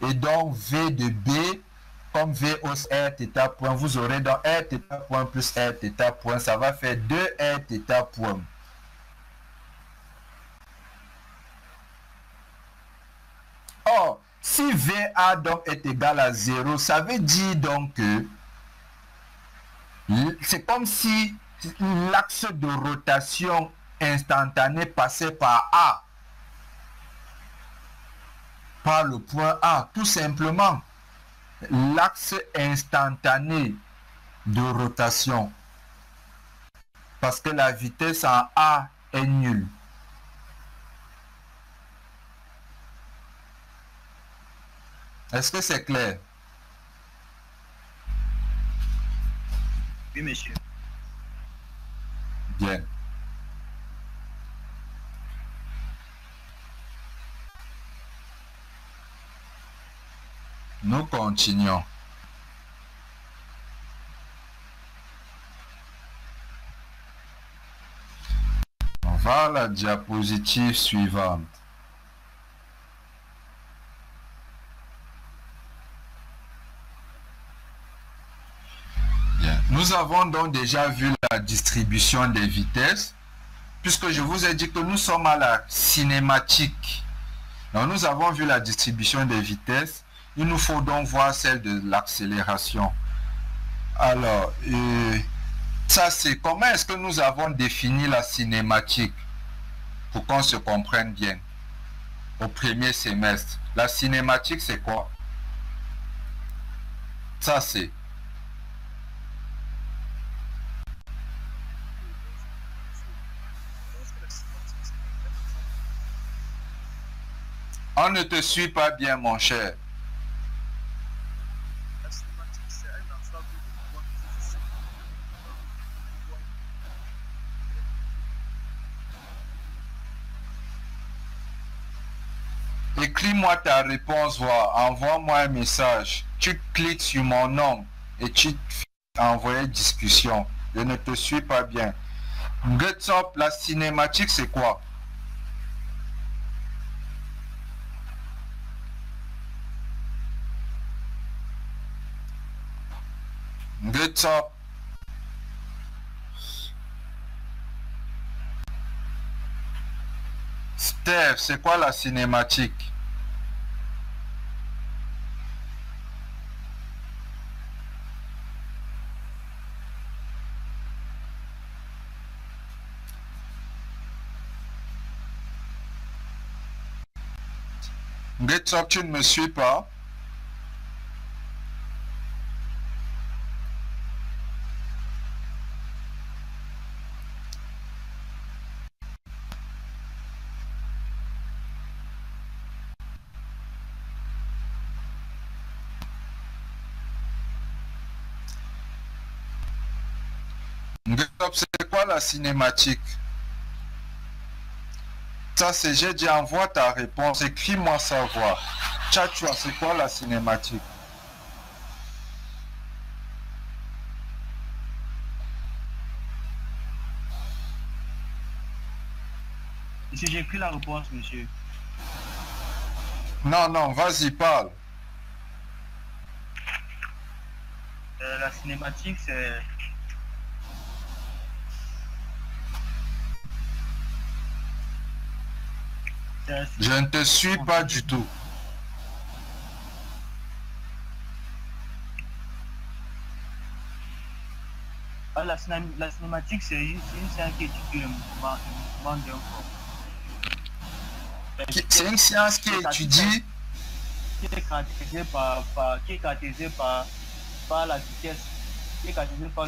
Et donc V de B, comme V hausse R θ point, vous aurez donc R θ point plus R θ point, ça va faire 2 R θ point. Or, si VA donc est égal à 0, ça veut dire donc que c'est comme si l'axe de rotation instantané passait par A, par le point A, tout simplement. L'axe instantané de rotation, parce que la vitesse en A est nulle. Est-ce que c'est clair? Oui, monsieur. Bien. Nous continuons. On va à la diapositive suivante. Bien. Nous avons donc déjà vu la distribution des vitesses, puisque je vous ai dit que nous sommes à la cinématique. Donc nous avons vu la distribution des vitesses. Il nous faut donc voir celle de l'accélération. Alors, ça c'est comment est-ce que nous avons défini la cinématique pour qu'on se comprenne bien au premier semestre. La cinématique c'est quoi? Ça c'est on ne te suit pas bien mon cher. Écris-moi ta réponse, envoie-moi un message. Tu cliques sur mon nom et tu envoies discussion. Je ne te suis pas bien. Get up, la cinématique, c'est quoi? Get up. Steph, c'est quoi la cinématique? Get up, tu ne me suis pas? Get up, c'est quoi la cinématique? Ça c'est, j'ai dit envoie ta réponse, écris-moi savoir. Tchatchoua, c'est quoi la cinématique? Monsieur, j'ai pris la réponse, monsieur. Non, non, vas-y, parle. La cinématique, c'est... Je ne te suis pas du tout. La cinématique, c'est une science qui étudie le mouvement d'un corps. C'est une science qui étudie... Qui est caractérisée par la vitesse, qui est caractérisée par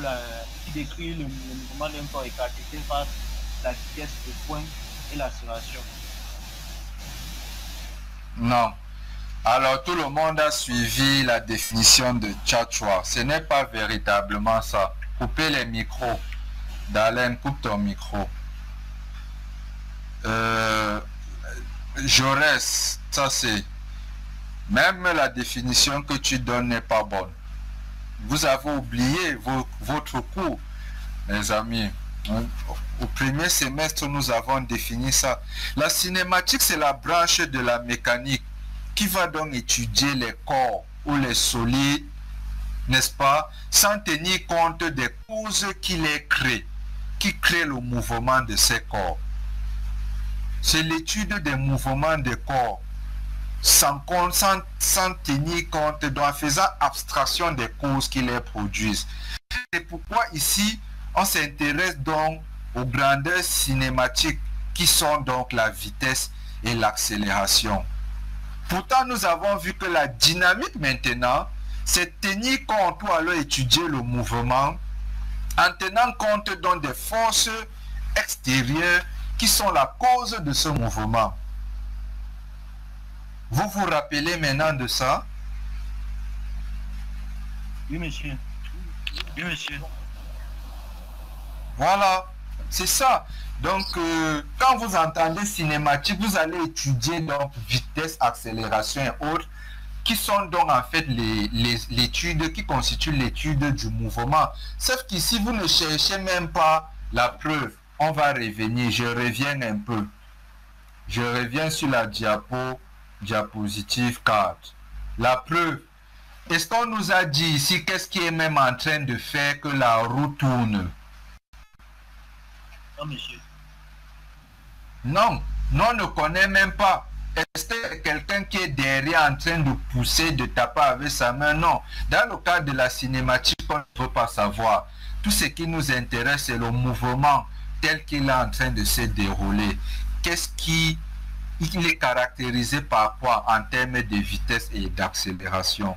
qui décrit le mouvement d'un corps, est caractérisée par la vitesse de pointe et l'accélération. Non. Alors tout le monde a suivi la définition de Tchatchoua. Ce n'est pas véritablement ça. Coupez les micros. Dalen, coupe ton micro. Jaurès, ça c'est... Même la définition que tu donnes n'est pas bonne. Vous avez oublié votre cours, mes amis. Au premier semestre, nous avons défini ça. La cinématique, c'est la branche de la mécanique qui va donc étudier les corps ou les solides, n'est-ce pas, sans tenir compte des causes qui les créent, qui créent le mouvement de ces corps. C'est l'étude des mouvements des corps sans tenir compte, en faisant abstraction des causes qui les produisent. C'est pourquoi ici, on s'intéresse donc aux grandeurs cinématiques qui sont donc la vitesse et l'accélération. Pourtant, nous avons vu que la dynamique maintenant, c'est tenir compte ou alors étudier le mouvement en tenant compte donc des forces extérieures qui sont la cause de ce mouvement. Vous vous rappelez maintenant de ça? Oui, monsieur. Oui, monsieur. Voilà, c'est ça. Donc, quand vous entendez cinématique, vous allez étudier donc vitesse, accélération et autres, qui sont donc en fait l'étude, qui constituent l'étude du mouvement. Sauf qu'ici, vous ne cherchez même pas la preuve. On va revenir, je reviens un peu. Je reviens sur la diapositive 4. La preuve. Est-ce qu'on nous a dit ici qu'est-ce qui est même en train de faire que la roue tourne? Non, monsieur. Non, on ne connaît même pas. Est-ce que quelqu'un qui est derrière en train de pousser, de taper avec sa main? Non. Dans le cadre de la cinématique, on ne peut pas savoir. Tout ce qui nous intéresse, c'est le mouvement tel qu'il est en train de se dérouler. Qu'est-ce qui est caractérisé par quoi en termes de vitesse et d'accélération?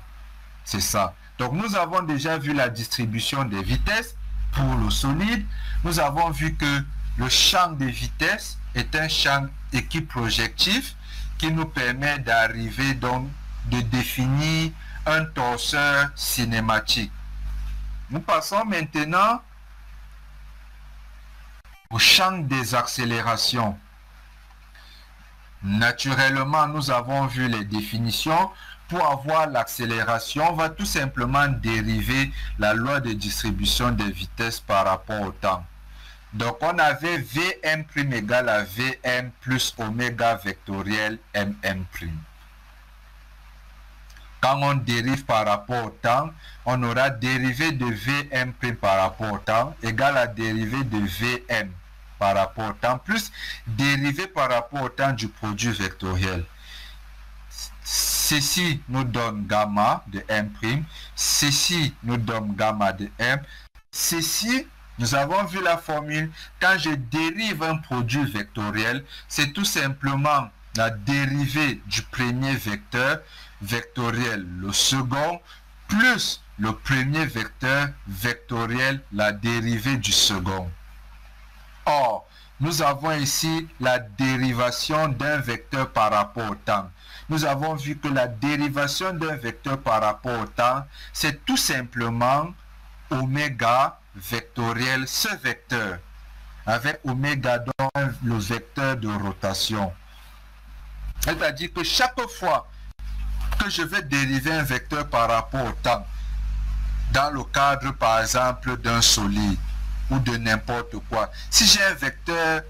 C'est ça. Donc nous avons déjà vu la distribution des vitesses pour le solide. Nous avons vu que le champ de vitesse est un champ équiprojectif qui nous permet d'arriver donc de définir un torseur cinématique. Nous passons maintenant au champ des accélérations. Naturellement, nous avons vu les définitions. Pour avoir l'accélération, on va tout simplement dériver la loi de distribution des vitesses par rapport au temps. Donc, on avait Vm' égale à Vm plus oméga vectoriel mm'. Quand on dérive par rapport au temps, on aura dérivé de Vm' par rapport au temps égale à dérivé de Vm par rapport au temps plus dérivé par rapport au temps du produit vectoriel. Ceci nous donne gamma de m', ceci nous donne gamma de m. Ceci, nous avons vu la formule, quand je dérive un produit vectoriel, c'est tout simplement la dérivée du premier vecteur vectoriel, le second, plus le premier vecteur vectoriel, la dérivée du second. Or, nous avons ici la dérivation d'un vecteur par rapport au temps. Nous avons vu que la dérivation d'un vecteur par rapport au temps, c'est tout simplement oméga vectoriel, ce vecteur, avec oméga dans le vecteur de rotation. C'est-à-dire que chaque fois que je vais dériver un vecteur par rapport au temps, dans le cadre par exemple d'un solide ou de n'importe quoi, si j'ai un vecteur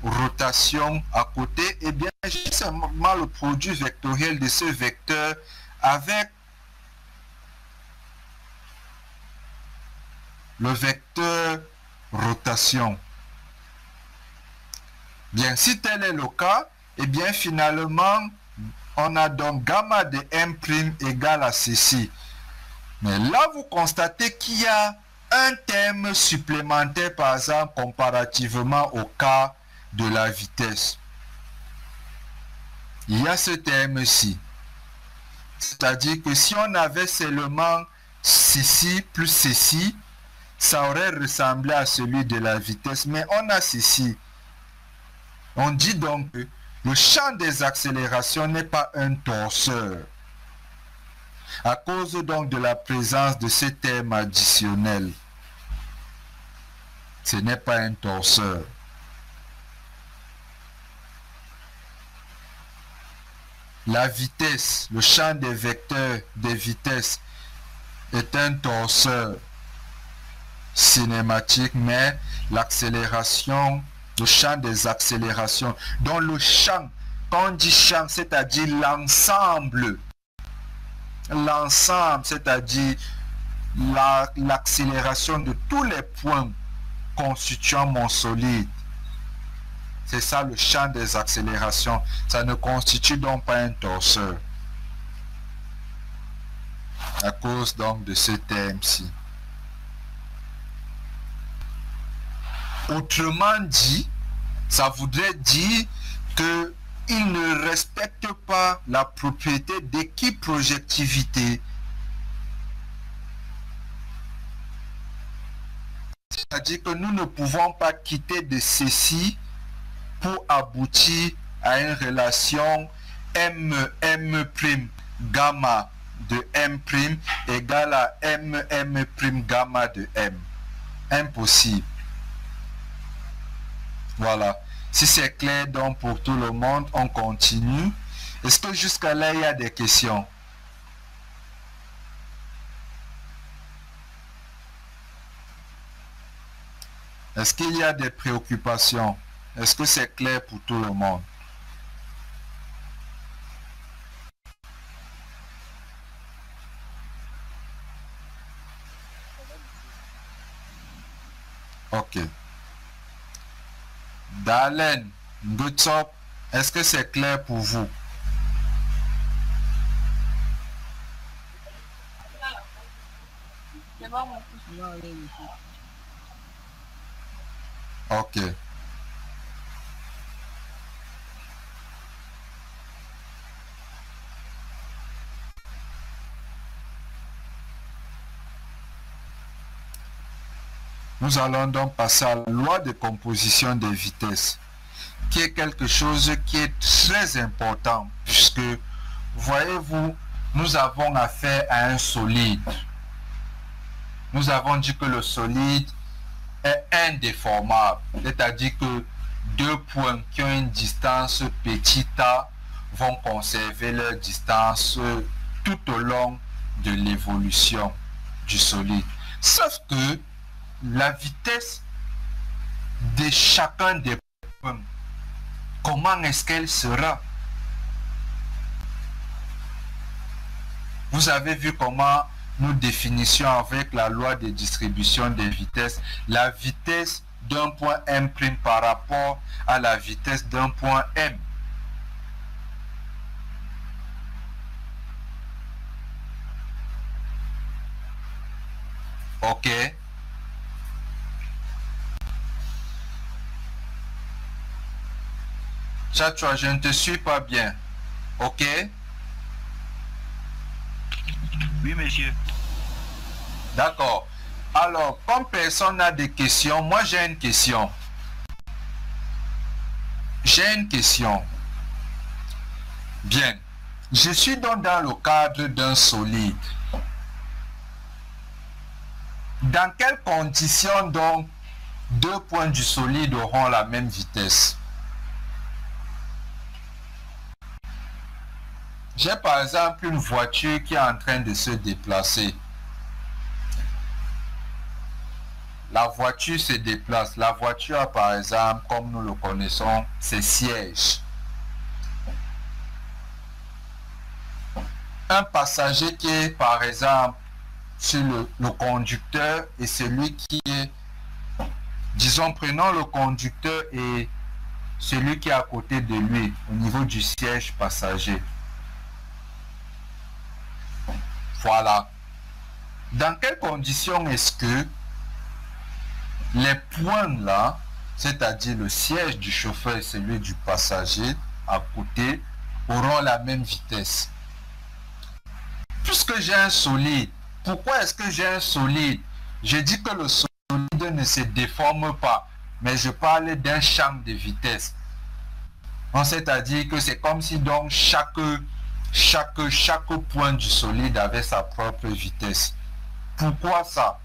rotation à côté, et bien j'ai seulement le produit vectoriel de ce vecteur avec le vecteur rotation. Bien, si tel est le cas, Et bien finalement, on a donc gamma de M' égale à ceci. Mais là, vous constatez qu'il y a un terme supplémentaire, par exemple, comparativement au cas de la vitesse. Il y a ce terme-ci. C'est-à-dire que si on avait seulement ceci plus ceci, ça aurait ressemblé à celui de la vitesse. Mais on a ceci. On dit donc que le champ des accélérations n'est pas un torseur. À cause donc de la présence de ce terme additionnel. Ce n'est pas un torseur. La vitesse, le champ des vecteurs des vitesses est un torseur cinématique, mais l'accélération, le champ des accélérations, dont le champ, quand on dit champ, c'est-à-dire l'ensemble, c'est-à-dire l'accélération de tous les points constituant mon solide. C'est ça le champ des accélérations. Ça ne constitue donc pas un torseur. À cause donc de ce terme-ci. Autrement dit, ça voudrait dire que il ne respecte pas la propriété d'équiprojectivité. C'est-à-dire que nous ne pouvons pas quitter de ceci pour aboutir à une relation M' gamma de M' égale à M' gamma de M. Impossible. Voilà. Si c'est clair donc pour tout le monde, on continue. Est-ce que jusqu'à là, il y a des questions? Est-ce qu'il y a des préoccupations? Est-ce que c'est clair pour tout le monde? Ok. Dalen, Ngutsop, est-ce que c'est clair pour vous? Ok. Nous allons donc passer à la loi de composition des vitesses, qui est quelque chose qui est très important, puisque, voyez-vous, nous avons affaire à un solide. Nous avons dit que le solide est indéformable, c'est-à-dire que deux points qui ont une distance petit a vont conserver leur distance tout au long de l'évolution du solide. Sauf que la vitesse de chacun des points, comment est-ce qu'elle sera? Vous avez vu comment nous définissions avec la loi de distribution des vitesses la vitesse d'un point M' par rapport à la vitesse d'un point M. Ok. Chatua, je ne te suis pas bien. Ok? Oui, monsieur. D'accord. Alors, comme personne n'a de questions, moi j'ai une question. J'ai une question. Bien. Je suis donc dans le cadre d'un solide. Dans quelles conditions donc deux points du solide auront la même vitesse? J'ai par exemple une voiture qui est en train de se déplacer. La voiture se déplace. La voiture a par exemple, comme nous le connaissons, ses sièges. Un passager qui est par exemple sur le conducteur et celui qui est, disons, prenons le conducteur et celui qui est à côté de lui, au niveau du siège passager. Voilà. Dans quelles conditions est-ce que les points là, c'est-à-dire le siège du chauffeur et celui du passager à côté, auront la même vitesse? Puisque j'ai un solide, pourquoi est-ce que j'ai un solide? Je dis que le solide ne se déforme pas, mais je parle d'un champ de vitesse. C'est-à-dire que c'est comme si donc chaque point du solide avait sa propre vitesse. Pourquoi ça?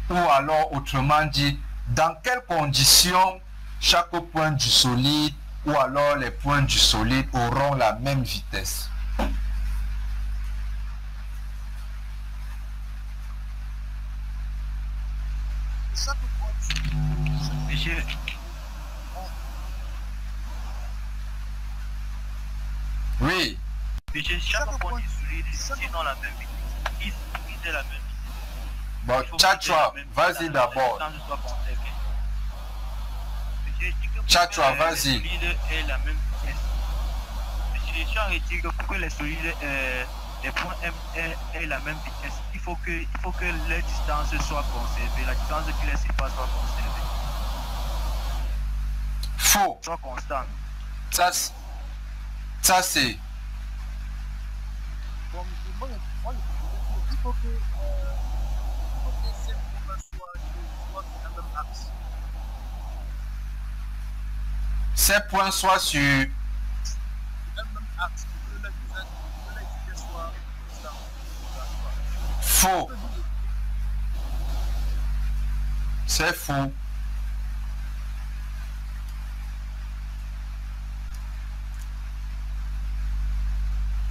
Ou alors, autrement dit, dans quelles conditions chaque point du solide ou alors les points du solide auront la même vitesse? Monsieur, Oui. monsieur, chaque point du solide, sinon la même vitesse. Il est la même vitesse. Bon, Tchatchoua, vas-y d'abord. Tchatchoua, vas-y. Le solide est la même vitesse. Monsieur, je suis dit que pour que les solides, les points M aient la même vitesse, il faut que les distances soient conservées, la distance qui les sépare soit conservée. Faux. Soit constante. Ça c'est. Bon, moi, il faut que ces points soient sur un même axe. Ces points soient sur. Un même axe, que la vitesse soit constante. Faux. C'est faux.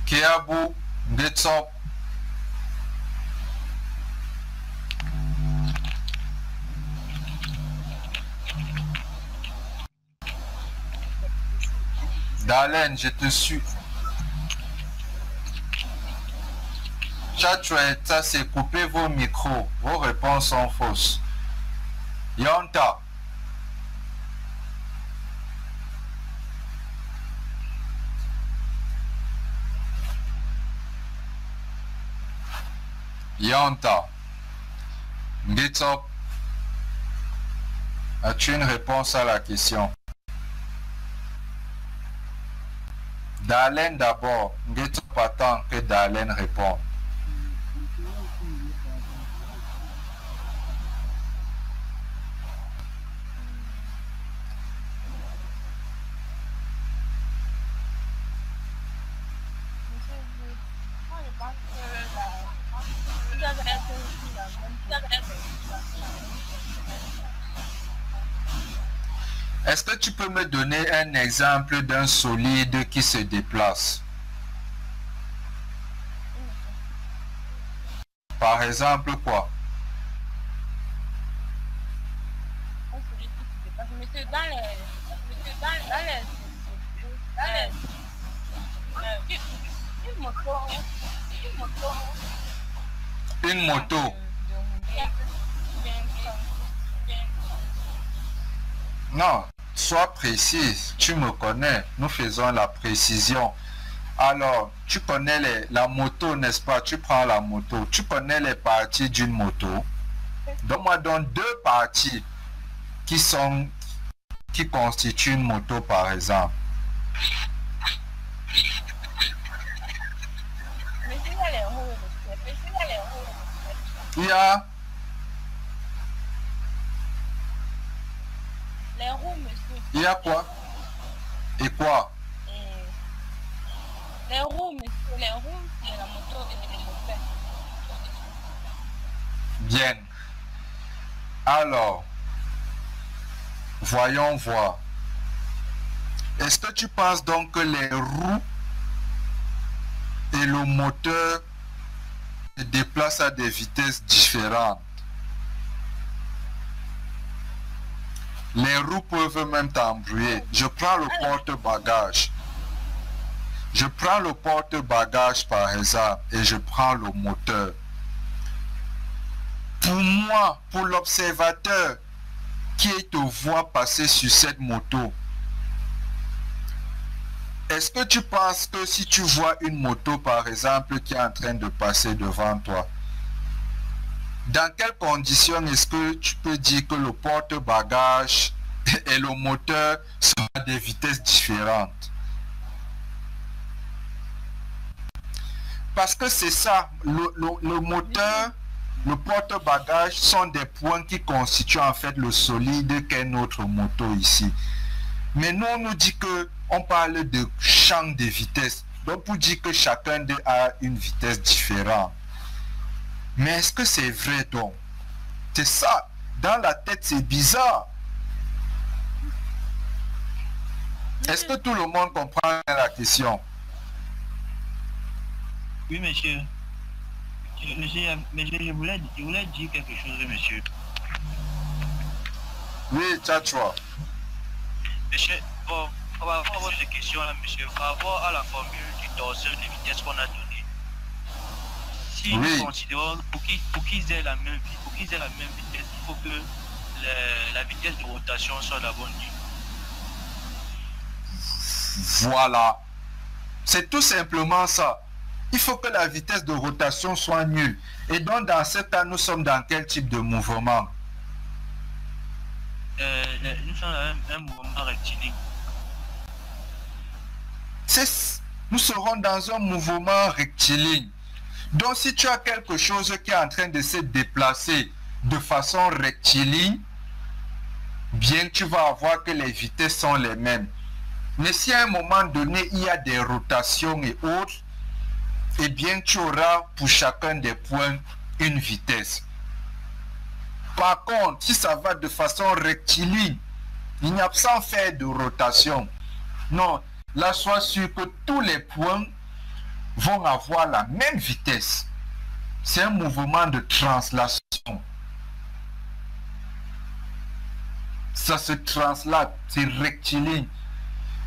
Kiabu, Ngetsop. Dalen, je te suis. Tchatchouet, ça c'est coupez vos micros. Vos réponses sont fausses. Yanta. Yanta. Ngetsop. As-tu une réponse à la question? Dalen d'abord. Ngetsop attend que Dalen réponde. Est-ce que tu peux me donner un exemple d'un solide qui se déplace? Par exemple, quoi? Une moto. Non, sois précise, tu me connais, nous faisons la précision. Alors, tu connais la moto, n'est-ce pas? Tu prends la moto, tu connais les parties d'une moto. Donne-moi donc deux parties qui constituent une moto, par exemple. Il y a les roues, monsieur. Il y a quoi? Et quoi? Les roues, monsieur. Les roues, c'est la moto et les moteurs. Bien. Alors, voyons voir. Est-ce que tu penses donc que les roues et le moteur se déplacent à des vitesses différentes? Les roues peuvent même t'embrouiller. Je prends le porte-bagages. Je prends le porte-bagages par exemple et je prends le moteur. Pour moi, pour l'observateur qui te voit passer sur cette moto, est-ce que tu penses que si tu vois une moto, par exemple, qui est en train de passer devant toi, dans quelles conditions est-ce que tu peux dire que le porte-bagages et le moteur sont à des vitesses différentes? Parce que c'est ça, le moteur, le porte-bagages sont des points qui constituent en fait le solide qu'est notre moto ici. Mais nous, on nous dit que on parle de champ de vitesse. Donc pour dire que chacun d'eux a une vitesse différente. Mais est-ce que c'est vrai donc? C'est ça. Dans la tête, c'est bizarre. Est-ce que tout le monde comprend la question? Oui, monsieur. Mais je voulais dire quelque chose, monsieur. Oui, Tchatchoua. Monsieur, bon, par rapport à votre question, là, monsieur, par rapport à la formule du torseur de vitesse qu'on a donnée, si nous considérons pour qu'ils aient la même vitesse, il faut que la vitesse de rotation soit la bonne. Voilà. C'est tout simplement ça. Il faut que la vitesse de rotation soit nulle. Et donc, dans ce cas, nous sommes dans quel type de mouvement? Nous sommes dans un mouvement rectiligne. Nous serons dans un mouvement rectiligne. Donc, si tu as quelque chose qui est en train de se déplacer de façon rectiligne, bien tu vas avoir que les vitesses sont les mêmes. Mais si à un moment donné, il y a des rotations et autres, eh bien, tu auras pour chacun des points une vitesse. Par contre, si ça va de façon rectiligne, il n'y a pas faire de rotation. Non, là, sois sûr que tous les points vont avoir la même vitesse. C'est un mouvement de translation. Ça se translate, c'est rectiligne.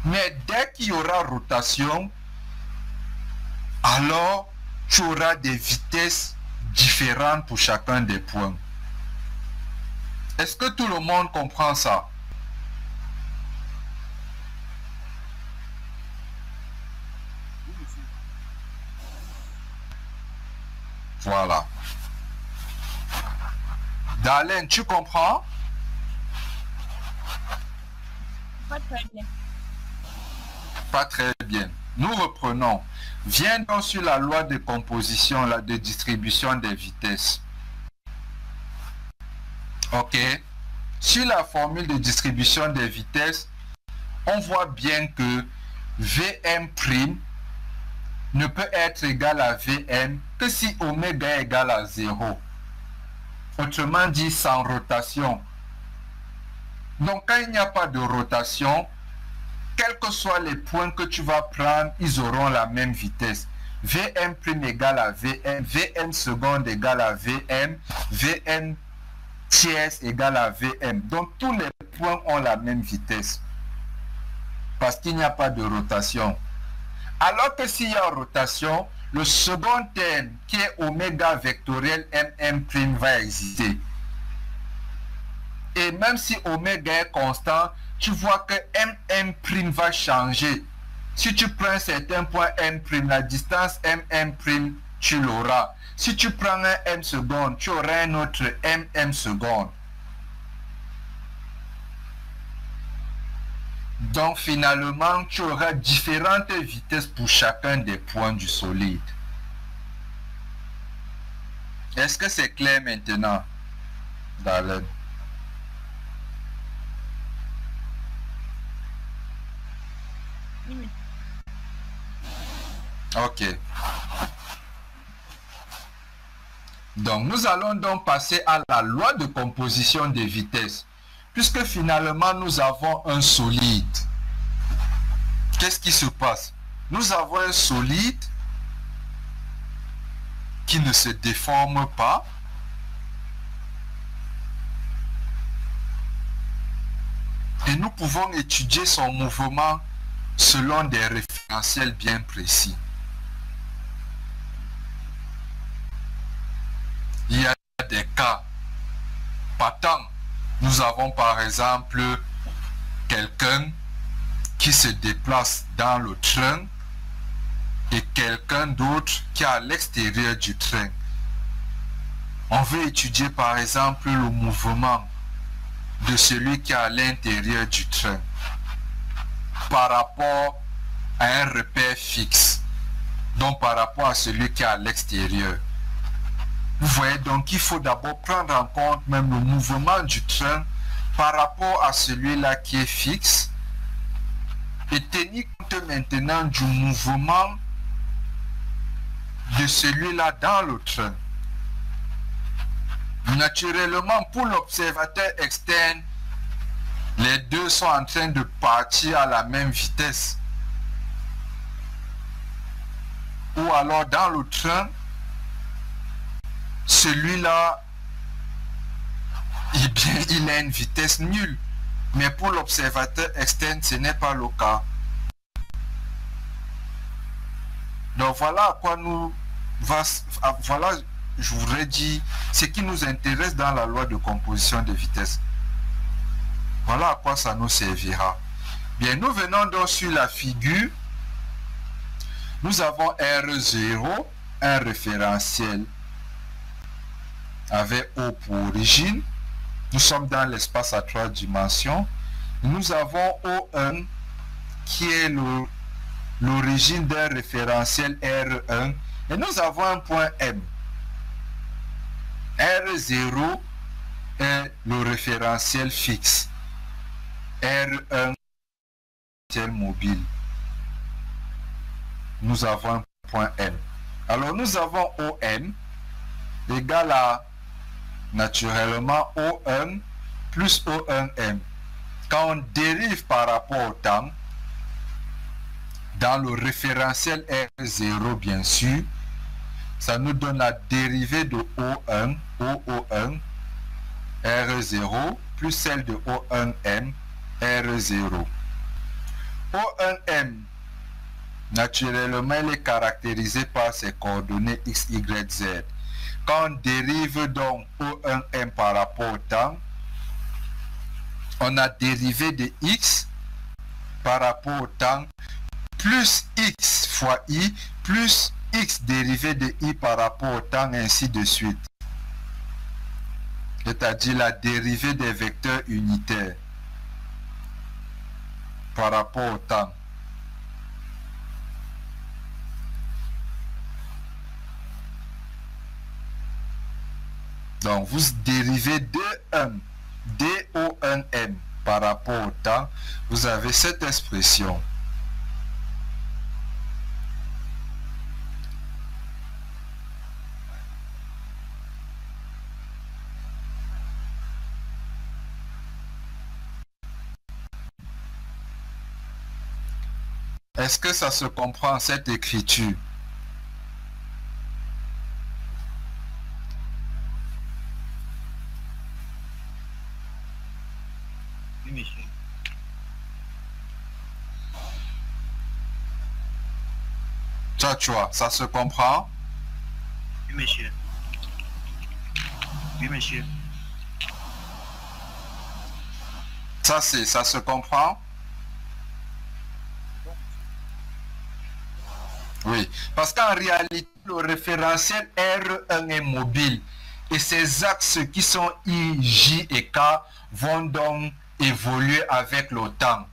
Mais dès qu'il y aura rotation, alors tu auras des vitesses différentes pour chacun des points. Est-ce que tout le monde comprend ça? Voilà. Darlene, tu comprends? Pas très bien. Pas très bien. Nous reprenons. Viens-nous sur la loi de composition, la de distribution des vitesses. Ok. Sur la formule de distribution des vitesses, on voit bien que Vm' ne peut être égal à Vm que si oméga est égal à 0. Autrement dit, sans rotation. Donc, quand il n'y a pas de rotation, quels que soient les points que tu vas prendre, ils auront la même vitesse. Vm' égale à Vm, Vm seconde égale à Vm, Vm tierce égale à Vm. Donc tous les points ont la même vitesse. Parce qu'il n'y a pas de rotation. Alors que s'il y a rotation, le second terme qui est oméga vectoriel mm' va exister. Et même si oméga est constant, tu vois que mm' va changer. Si tu prends un certain point m', la distance mm', tu l'auras. Si tu prends un m seconde, tu auras un autre mm seconde. Donc finalement, tu auras différentes vitesses pour chacun des points du solide. Est-ce que c'est clair maintenant, Darlene? Ok. Donc, nous allons donc passer à la loi de composition des vitesses. Puisque finalement, nous avons un solide. Qu'est-ce qui se passe? Nous avons un solide qui ne se déforme pas. Et nous pouvons étudier son mouvement selon des référentiels bien précis. Il y a des cas patents Nous avons par exemple quelqu'un qui se déplace dans le train et quelqu'un d'autre qui est à l'extérieur du train. On veut étudier par exemple le mouvement de celui qui est à l'intérieur du train par rapport à un repère fixe, donc par rapport à celui qui est à l'extérieur. Vous voyez donc qu'il faut d'abord prendre en compte même le mouvement du train par rapport à celui-là qui est fixe et tenir compte maintenant du mouvement de celui-là dans le train. Naturellement, pour l'observateur externe, les deux sont en train de partir à la même vitesse. Ou alors dans le train, celui-là, eh bien, il a une vitesse nulle. Mais pour l'observateur externe, ce n'est pas le cas. Donc voilà à quoi voilà, je voudrais dire, ce qui nous intéresse dans la loi de composition de vitesse. Voilà à quoi ça nous servira. Bien, nous venons donc sur la figure. Nous avons R0, un référentiel avec O pour origine. Nous sommes dans l'espace à 3 dimensions. Nous avons O1 qui est l'origine d'un référentiel R1. Et nous avons un point M. R0 est le référentiel fixe. R1 est mobile. Nous avons un point M. Alors nous avons OM égal à naturellement O1 plus O1M. Quand on dérive par rapport au temps, dans le référentiel R0 bien sûr, ça nous donne la dérivée de O1, OO1, R0, plus celle de O1M, R0. O1M, naturellement, elle est caractérisée par ses coordonnées X, Y, Z. Quand on dérive donc O1M par rapport au temps, on a dérivé de X par rapport au temps, plus X fois I, plus X dérivé de I par rapport au temps, ainsi de suite. C'est-à-dire la dérivée des vecteurs unitaires par rapport au temps. Donc, vous dérivez de 1, DO1M par rapport au temps, vous avez cette expression. Est-ce que ça se comprend, cette écriture? Oui, monsieur. Ça, tu vois, ça se comprend? Oui, monsieur. Oui, monsieur. Ça se comprend? Oui, parce qu'en réalité, le référentiel R1 est mobile et ces axes qui sont I, J et K vont donc évoluer avec le temps.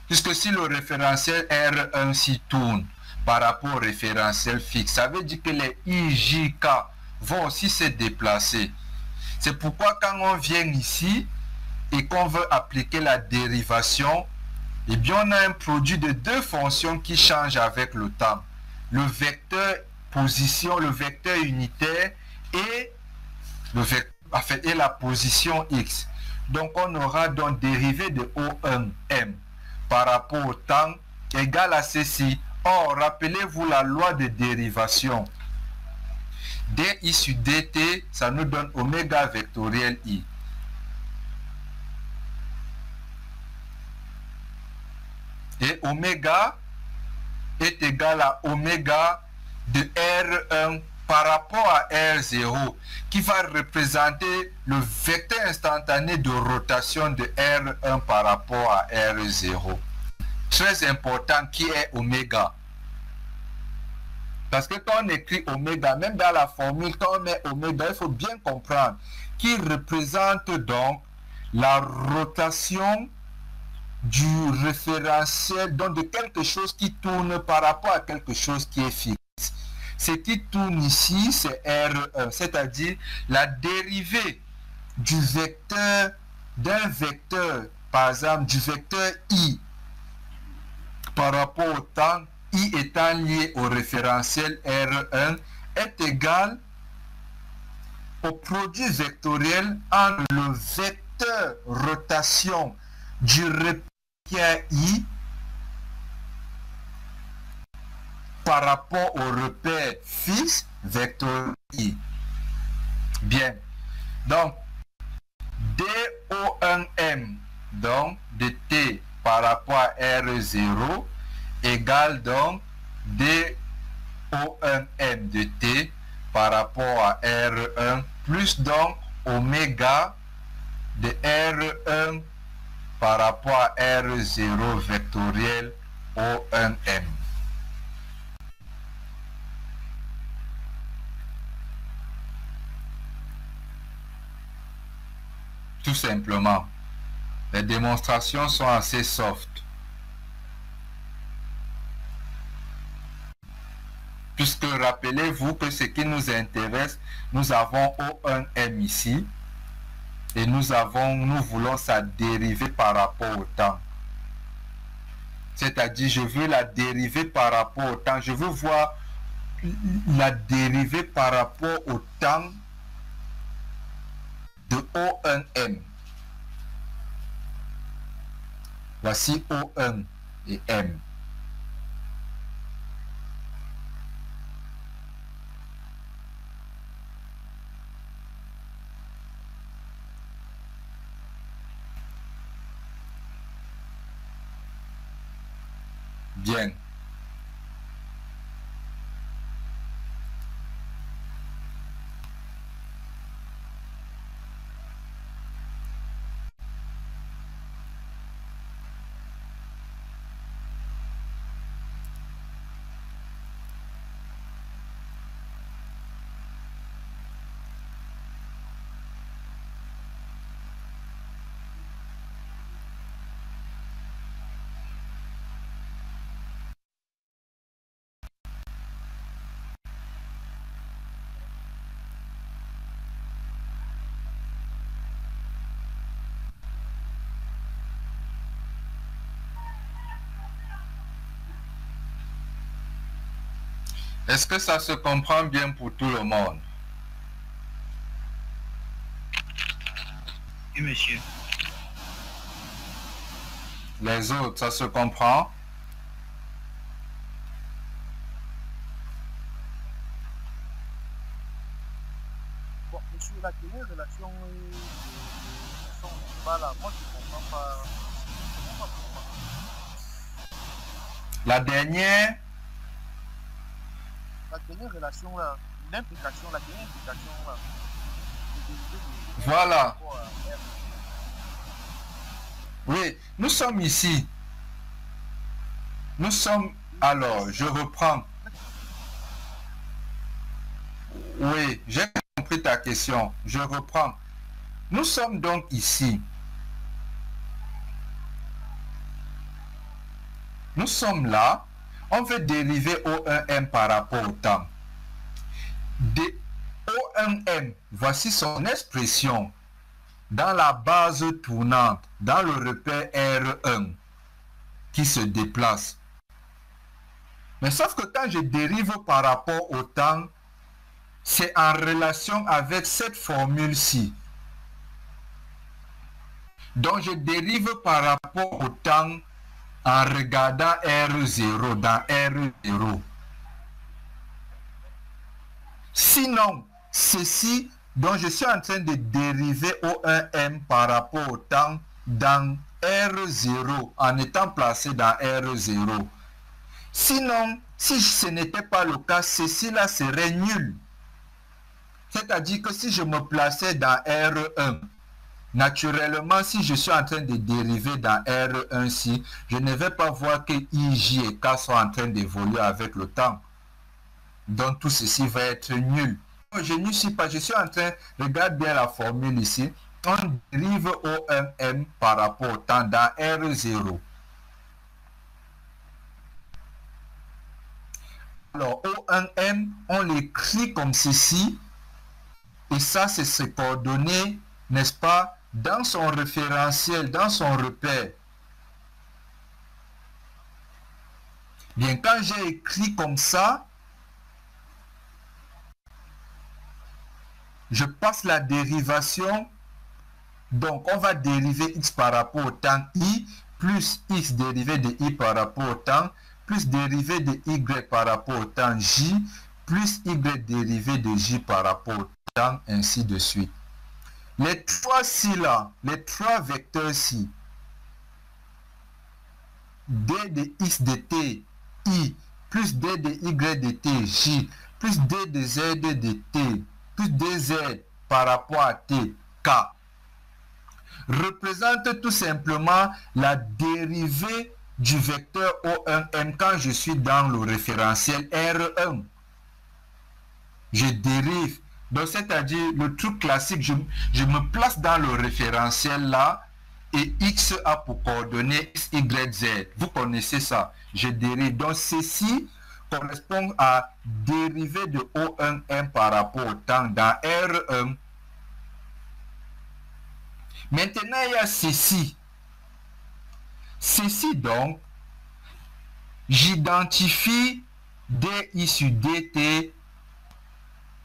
Puisque si le référentiel R1 s'y tourne par rapport au référentiel fixe, ça veut dire que les I, J, K vont aussi se déplacer. C'est pourquoi quand on vient ici et qu'on veut appliquer la dérivation, eh bien on a un produit de deux fonctions qui changent avec le temps. Le vecteur position, le vecteur unitaire et la position x. Donc on aura donc dérivé de O1M par rapport au temps égal à ceci. Or, rappelez-vous la loi de dérivation. dI sur dt, ça nous donne oméga vectoriel i. Et oméga est égal à oméga de R1 par rapport à R0 qui va représenter le vecteur instantané de rotation de R1 par rapport à R0. Très important, qui est oméga. Parce que quand on écrit oméga, même dans la formule, quand on met oméga, il faut bien comprendre qu'il représente donc la rotation du référentiel, donc de quelque chose qui tourne par rapport à quelque chose qui est fixe. Ce qui tourne ici, c'est R1, c'est-à-dire la dérivée du vecteur, d'un vecteur, par exemple du vecteur I par rapport au temps, I étant lié au référentiel R1, est égal au produit vectoriel entre le vecteur rotation du repère I par rapport au repère fixe vecteur I. Bien. Donc, DO1M, donc de T par rapport à R0, égale donc DO1M de T par rapport à R1, plus donc oméga de R1 par rapport à R0 vectoriel O1M. Tout simplement. Les démonstrations sont assez soft. Puisque rappelez-vous que ce qui nous intéresse, nous avons O1M ici. Et nous voulons sa dérivée par rapport au temps. C'est-à-dire, je veux la dérivée par rapport au temps. Je veux voir la dérivée par rapport au temps de O1M. Voici O1 et M. Bien. Est-ce que ça se comprend bien pour tout le monde? Oui, monsieur. Les autres, ça se comprend? Bon, monsieur, la dernière relation sont voilà, moi je comprends pas. Je comprends pas pourquoi. La dernière, relation là, l'implication, la dernière implication là. voilà. Oui, nous sommes ici. Nous sommes... Alors, je reprends. Oui, j'ai compris ta question. Je reprends. Nous sommes donc ici. Nous sommes là. On veut dériver O1M par rapport au temps. O1M, voici son expression dans la base tournante, dans le repère R1 qui se déplace. Mais sauf que quand je dérive par rapport au temps, c'est en relation avec cette formule-ci. Donc je dérive par rapport au temps en regardant R0 dans R0. Sinon, ceci dont je suis en train de dériver O1M par rapport au temps dans R0 en étant placé dans R0. Sinon, si ce n'était pas le cas, ceci là serait nul. C'est-à-dire que si je me plaçais dans R1, naturellement, si je suis en train de dériver dans R1, je ne vais pas voir que I, J et K sont en train d'évoluer avec le temps. Donc tout ceci va être nul. Je n'y suis pas, je suis en train, regarde bien la formule ici, on dérive O1M par rapport au temps dans R0. Alors O1M, on l'écrit comme ceci, et ça c'est ses coordonnées, n'est-ce pas, dans son référentiel, dans son repère. Bien, quand j'ai écrit comme ça, je passe la dérivation. Donc, on va dériver x par rapport au temps i, plus x dérivé de i par rapport au temps, plus dérivé de y par rapport au temps j, plus y dérivé de j par rapport au temps, ainsi de suite. Les trois ci là, les trois vecteurs-ci, d de x de t, i, plus d de y de t, j, plus d de z de t, plus dz par rapport à t, k, représente tout simplement la dérivée du vecteur O1M quand je suis dans le référentiel R1. Je dérive. Donc, c'est-à-dire, le truc classique, je me place dans le référentiel là et X a pour coordonnées X, Y, Z. Vous connaissez ça. Je dérive. Donc, ceci correspond à dérivée de O1M par rapport au temps dans R1. Maintenant, il y a ceci. Ceci, donc, j'identifie DI sur DT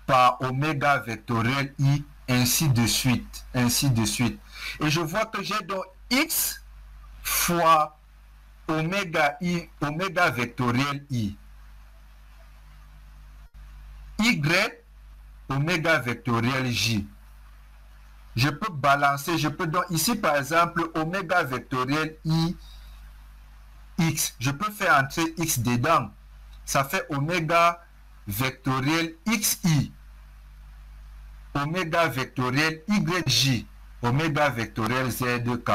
par oméga vectoriel I, ainsi de suite, ainsi de suite. Et je vois que j'ai donc X fois oméga I, oméga vectoriel I. Y, oméga vectoriel J. Je peux balancer, je peux donc ici par exemple oméga vectoriel I x, je peux faire entrer x dedans, ça fait oméga vectoriel xi, oméga vectoriel yj, oméga vectoriel zk.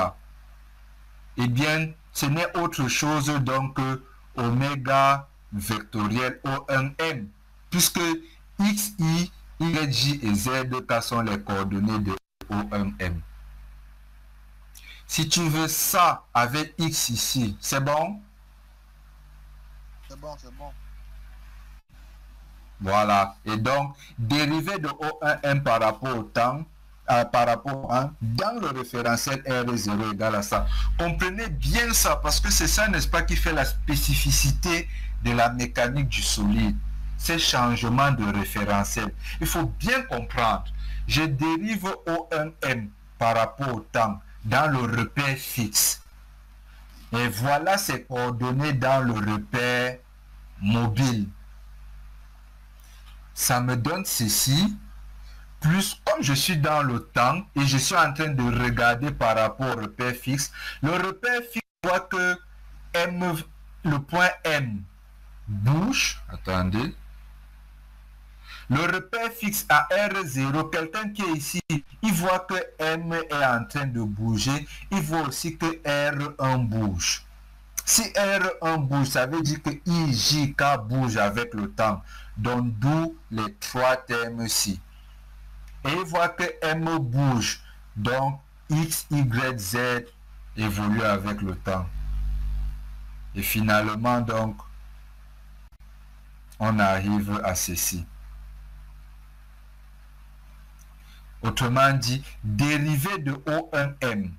Eh bien, ce n'est autre chose donc que oméga vectoriel O1M, puisque xi, yj et zk sont les coordonnées de O1M. Si tu veux ça avec x ici, c'est bon? C'est bon, c'est bon. Voilà. Et donc, dérivé de O1M par rapport au temps, par rapport à 1, dans le référentiel R0 égale à ça. Comprenez bien ça, parce que c'est ça, n'est-ce pas, qui fait la spécificité de la mécanique du solide. Ces changements de référentiel. Il faut bien comprendre. Je dérive O1M par rapport au temps dans le repère fixe. Et voilà ces coordonnées dans le repère mobile. Ça me donne ceci, plus comme je suis dans le temps et je suis en train de regarder par rapport au repère fixe, le repère fixe voit que M, le point M bouge. Attendez. Le repère fixe à R0, quelqu'un qui est ici, il voit que M est en train de bouger, il voit aussi que R1 bouge. Si R1 bouge, ça veut dire que I, J, K bouge avec le temps. Donc d'où les trois termes-ci. Et il voit que M bouge. Donc X, Y, Z évolue avec le temps. Et finalement, donc, on arrive à ceci. Autrement dit, dérivé de O1M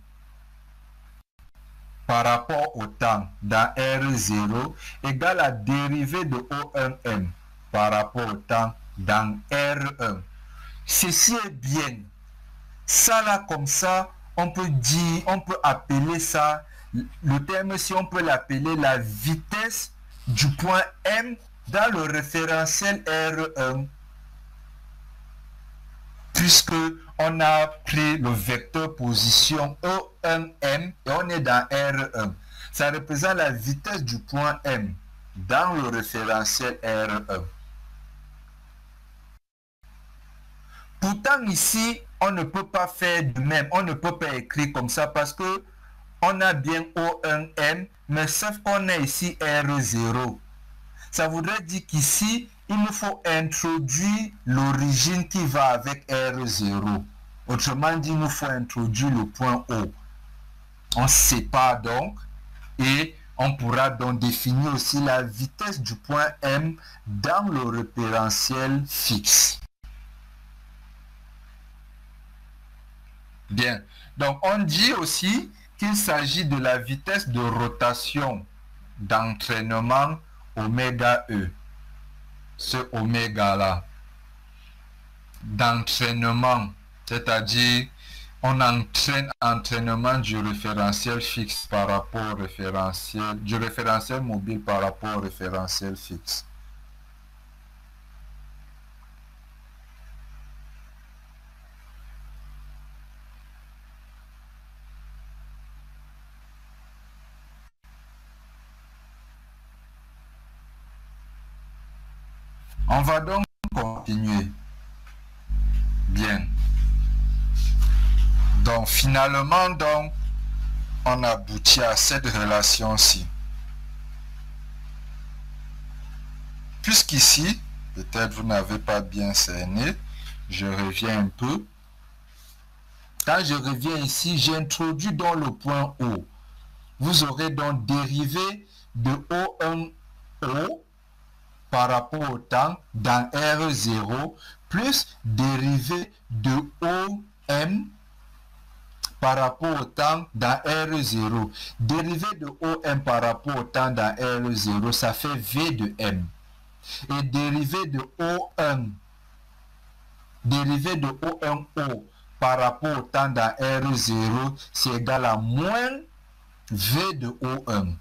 par rapport au temps dans R0 égale à dérivée de O1M par rapport au temps dans R1. Ceci est bien. Ça là comme ça, on peut dire, on peut appeler ça, le terme si on peut l'appeler la vitesse du point M dans le référentiel R1. Puisque on a pris le vecteur position O1M et on est dans R1. Ça représente la vitesse du point M dans le référentiel R1. Pourtant, ici, on ne peut pas faire de même. On ne peut pas écrire comme ça parce que on a bien O1M, mais sauf qu'on a ici R0. Ça voudrait dire qu'ici, il nous faut introduire l'origine qui va avec R0. Autrement dit, il nous faut introduire le point O. On sépare donc et on pourra donc définir aussi la vitesse du point M dans le référentiel fixe. Bien, donc on dit aussi qu'il s'agit de la vitesse de rotation d'entraînement oméga E. Ce oméga là d'entraînement, c'est-à-dire on entraîne entraînement du référentiel fixe par rapport au référentiel, du référentiel mobile par rapport au référentiel fixe. On va donc continuer. Bien. Donc finalement, donc, on aboutit à cette relation-ci. Puisqu'ici, peut-être vous n'avez pas bien cerné, je reviens un peu. Quand je reviens ici, j'introduis dans le point O. Vous aurez donc dérivé de O1O par rapport au temps dans R0 plus dérivé de OM par rapport au temps dans R0. Dérivé de OM par rapport au temps dans R0, ça fait V de M. Et dérivé de O1, dérivé de O1O par rapport au temps dans R0, c'est égal à moins V de O1.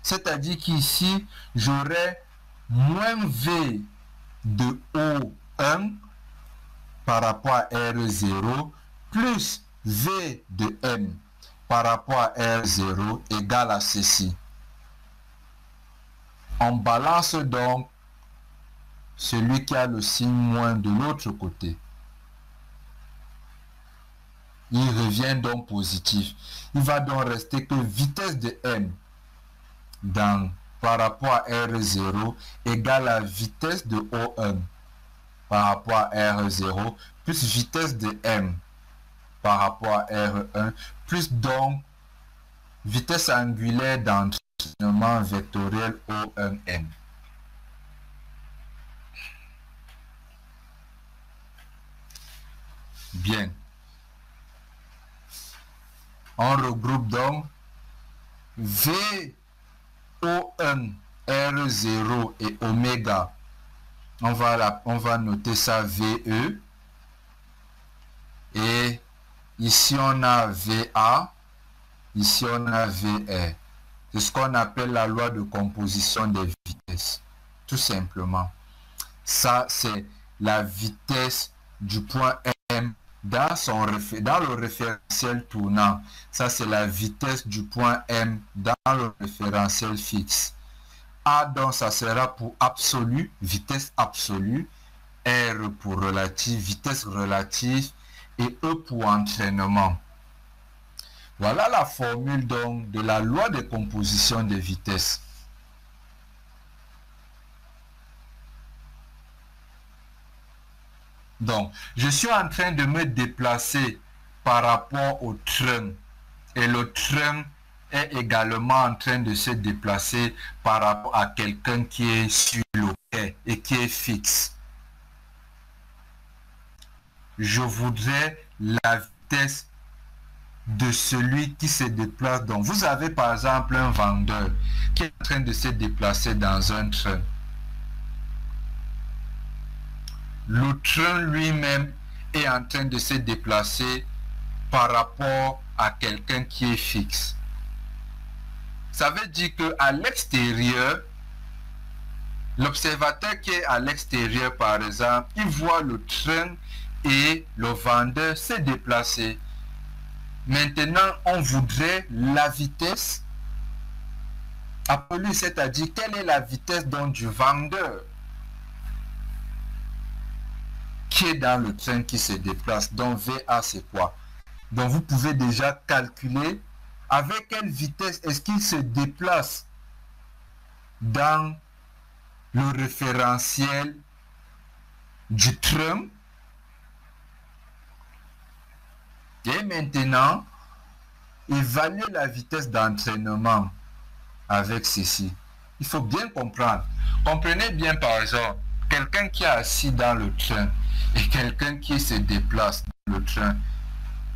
C'est-à-dire qu'ici, j'aurai moins V de O1 par rapport à R0 plus V de M par rapport à R0 égale à ceci. On balance donc celui qui a le signe moins de l'autre côté. Il revient donc positif. Il va donc rester que vitesse de M par rapport à R0 égale à vitesse de O1 par rapport à R0 plus vitesse de M par rapport à R1 plus donc vitesse angulaire d'entraînement vectoriel O1M. Bien. On regroupe donc V, O1, R0 et oméga. On va noter ça VE. Et ici on a VA. Ici on a VR. C'est ce qu'on appelle la loi de composition des vitesses. Tout simplement. Ça c'est la vitesse du point M dans le référentiel tournant. Ça c'est la vitesse du point M dans le référentiel fixe. A donc ça sera pour absolu, vitesse absolue, R pour relative, vitesse relative et E pour entraînement. Voilà la formule donc de la loi de composition des vitesses. Donc, je suis en train de me déplacer par rapport au train. Et le train est également en train de se déplacer par rapport à quelqu'un qui est sur le quai et qui est fixe. Je voudrais la vitesse de celui qui se déplace. Donc, vous avez par exemple un vendeur qui est en train de se déplacer dans un train. Le train lui-même est en train de se déplacer par rapport à quelqu'un qui est fixe. Ça veut dire qu'à l'extérieur, l'observateur qui est à l'extérieur, par exemple, il voit le train et le vendeur se déplacer. Maintenant, on voudrait la vitesse absolue, c'est-à-dire quelle est la vitesse donc du vendeur. qui est dans le train qui se déplace. Donc VA c'est quoi? Donc vous pouvez déjà calculer avec quelle vitesse est-ce qu'il se déplace dans le référentiel du train. Et maintenant, évaluer la vitesse d'entraînement avec ceci. Il faut bien comprendre. Comprenez bien par exemple, quelqu'un qui est assis dans le train et quelqu'un qui se déplace dans le train,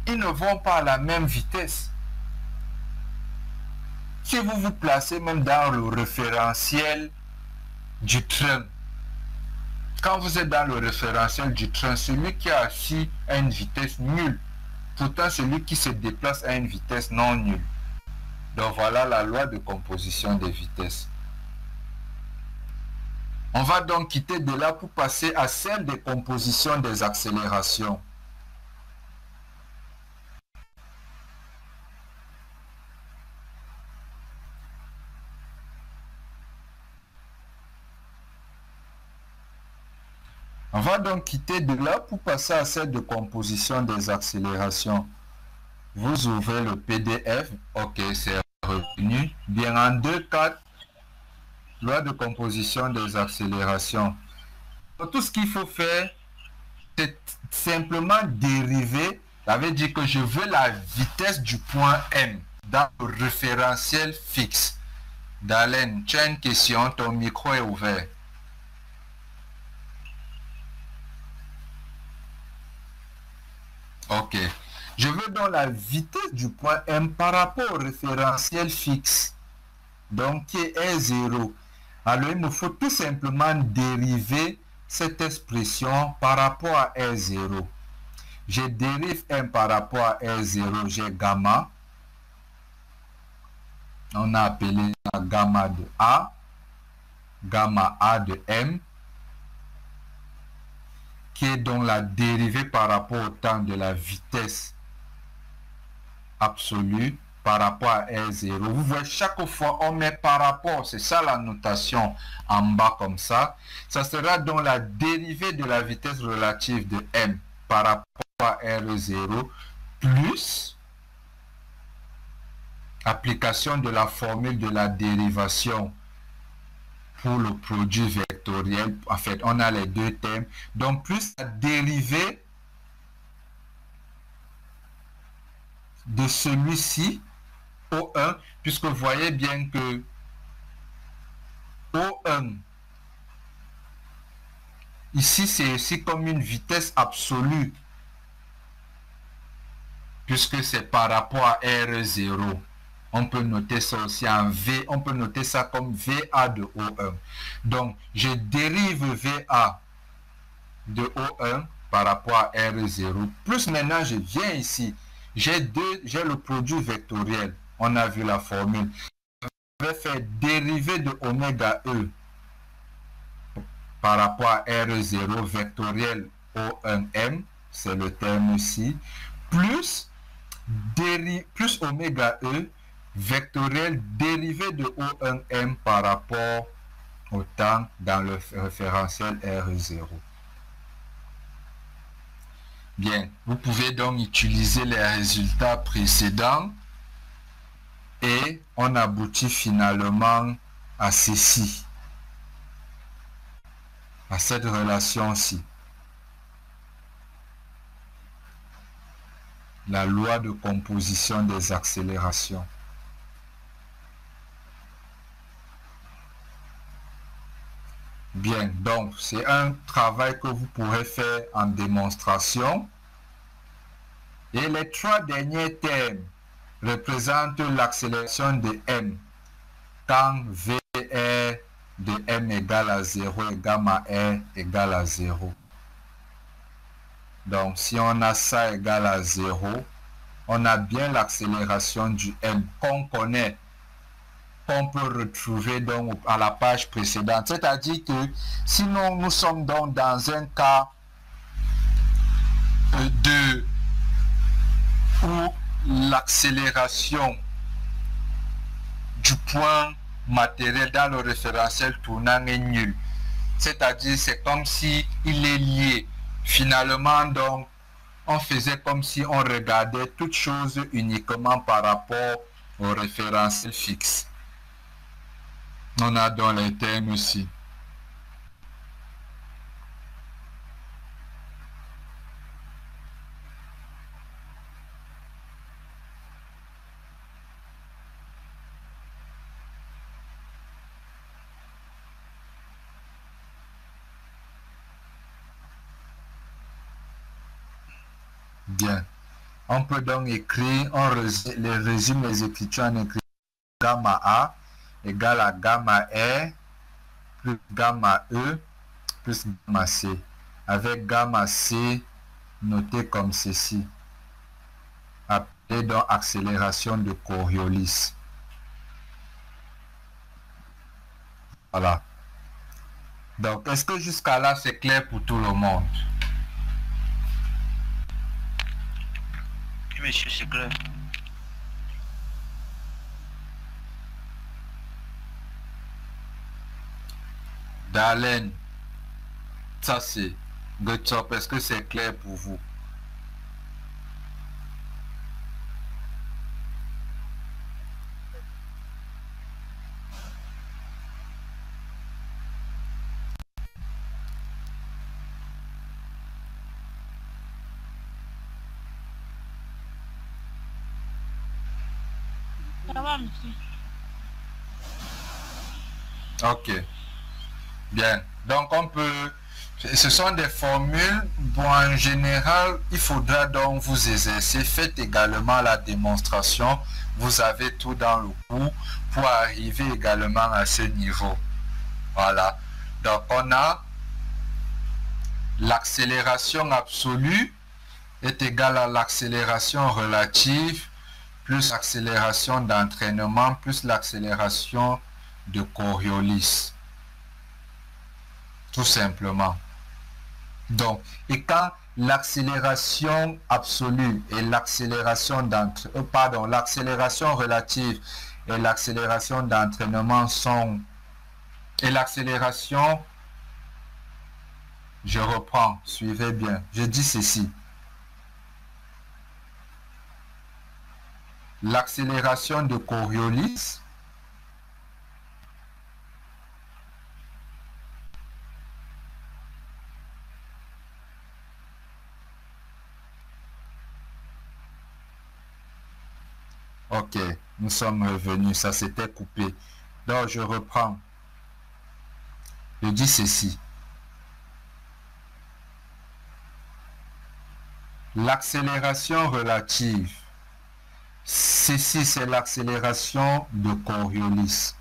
ils ne vont pas à la même vitesse. Si vous vous placez même dans le référentiel du train, quand vous êtes dans le référentiel du train, celui qui est assis à une vitesse nulle, pourtant celui qui se déplace à une vitesse non nulle. Donc voilà la loi de composition des vitesses. On va donc quitter de là pour passer à celle de composition des accélérations. On va donc quitter de là pour passer à celle de composition des accélérations. Vous ouvrez le PDF, ok, c'est revenu. Bien en 2.4, loi de composition des accélérations. Tout ce qu'il faut faire, c'est simplement dériver. Ça veut dire que je veux la vitesse du point M dans le référentiel fixe. Dalen, tu as une question, ton micro est ouvert. Ok. Je veux donc la vitesse du point M par rapport au référentiel fixe. Donc, qui est 0. Alors, il me faut tout simplement dériver cette expression par rapport à R0. Je dérive M par rapport à R0, j'ai gamma. On a appelé ça gamma de A. Gamma A de M. Qui est donc la dérivée par rapport au temps de la vitesse absolue par rapport à R0. Vous voyez, chaque fois on met par rapport, c'est ça la notation en bas comme ça. Ça sera donc la dérivée de la vitesse relative de M par rapport à R0 plus application de la formule de la dérivation pour le produit vectoriel. En fait, on a les deux termes. Donc, plus la dérivée de celui-ci, O1, puisque vous voyez bien que O1, ici, c'est aussi comme une vitesse absolue, puisque c'est par rapport à R0. On peut noter ça aussi en V, on peut noter ça comme VA de O1. Donc, je dérive VA de O1 par rapport à R0. Plus maintenant, je viens ici. J'ai le produit vectoriel. On a vu la formule. Je vais faire dériver de oméga E par rapport à R0 vectoriel O1M. C'est le terme ici. Plus oméga E vectoriel dérivé de O1M par rapport au temps dans le référentiel R0. Bien, vous pouvez donc utiliser les résultats précédents et on aboutit finalement à ceci, à cette relation-ci. La loi de composition des accélérations. Bien, donc c'est un travail que vous pourrez faire en démonstration. Et les trois derniers termes représentent l'accélération de M quand VR de M égale à 0 et gamma R égale à 0. Donc si on a ça égale à 0, on a bien l'accélération du M qu'on connaît, qu'on peut retrouver donc à la page précédente. C'est-à-dire que sinon nous sommes donc dans un cas où l'accélération du point matériel dans le référentiel tournant est nulle. C'est-à-dire c'est comme si il est lié. Finalement, donc, on faisait comme si on regardait toute chose uniquement par rapport au référentiel fixe. On a dans les termes aussi. Bien. On peut donc écrire, on résume les écritures en écrivant gamma A égale à gamma R plus gamma E plus gamma C, avec gamma C noté comme ceci, appelé donc accélération de Coriolis. Voilà. Donc, est-ce que jusqu'à là, c'est clair pour tout le monde? Oui, monsieur, c'est clair. Darlene, ça c'est good job. Est-ce que c'est clair pour vous? Ça va, monsieur. Ok. Bien. Donc on peut... Ce sont des formules. Bon, en général, il faudra donc vous exercer. Faites également la démonstration. Vous avez tout dans le cours pour arriver également à ce niveau. Voilà. Donc on a l'accélération absolue est égale à l'accélération relative plus l'accélération d'entraînement plus l'accélération de Coriolis. Tout simplement. Donc, et quand l'accélération absolue et l'accélération l'accélération relative et l'accélération d'entraînement sont... Et l'accélération, je reprends, suivez bien. Je dis ceci. L'accélération de Coriolis ok, nous sommes revenus, ça s'était coupé. Donc je reprends. Je dis ceci. L'accélération relative, ceci c'est l'accélération de Coriolis.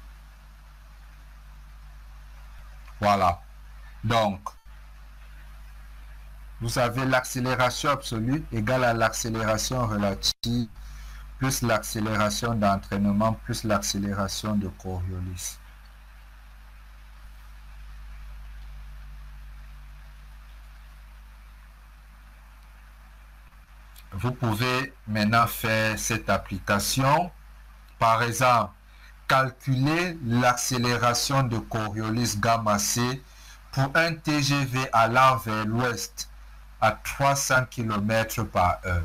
Voilà. Donc, vous avez l'accélération absolue égale à l'accélération relative plus l'accélération d'entraînement plus l'accélération de Coriolis. Vous pouvez maintenant faire cette application. Par exemple, calculer l'accélération de Coriolis gamma C pour un TGV allant vers l'ouest à 300 km/h.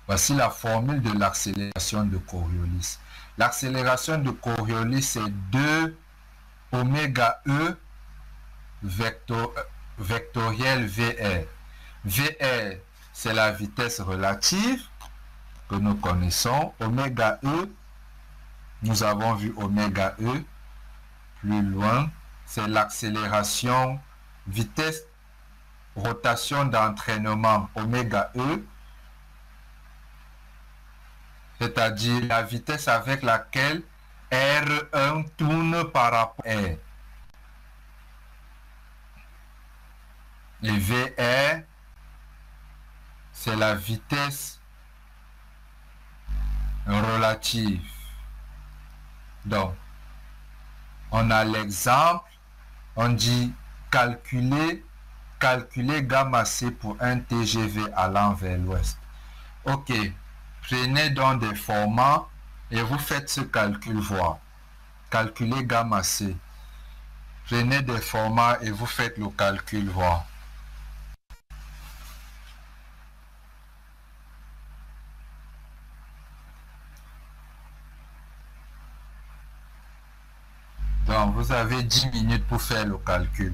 Voici la formule de l'accélération de Coriolis. L'accélération de Coriolis c'est 2 oméga E vectoriel VR. VR, c'est la vitesse relative que nous connaissons. Oméga E, nous avons vu oméga E. Plus loin, c'est l'accélération, vitesse, rotation d'entraînement, oméga E. C'est-à-dire la vitesse avec laquelle R1 tourne par rapport à R. Et VR, c'est la vitesse relative. Donc, on a l'exemple, on dit calculer gamma C pour un TGV allant vers l'ouest. Ok, prenez donc des formats et vous faites ce calcul voir. Calculer gamma C. Prenez des formats et vous faites le calcul voir. Donc, vous avez 10 minutes pour faire le calcul.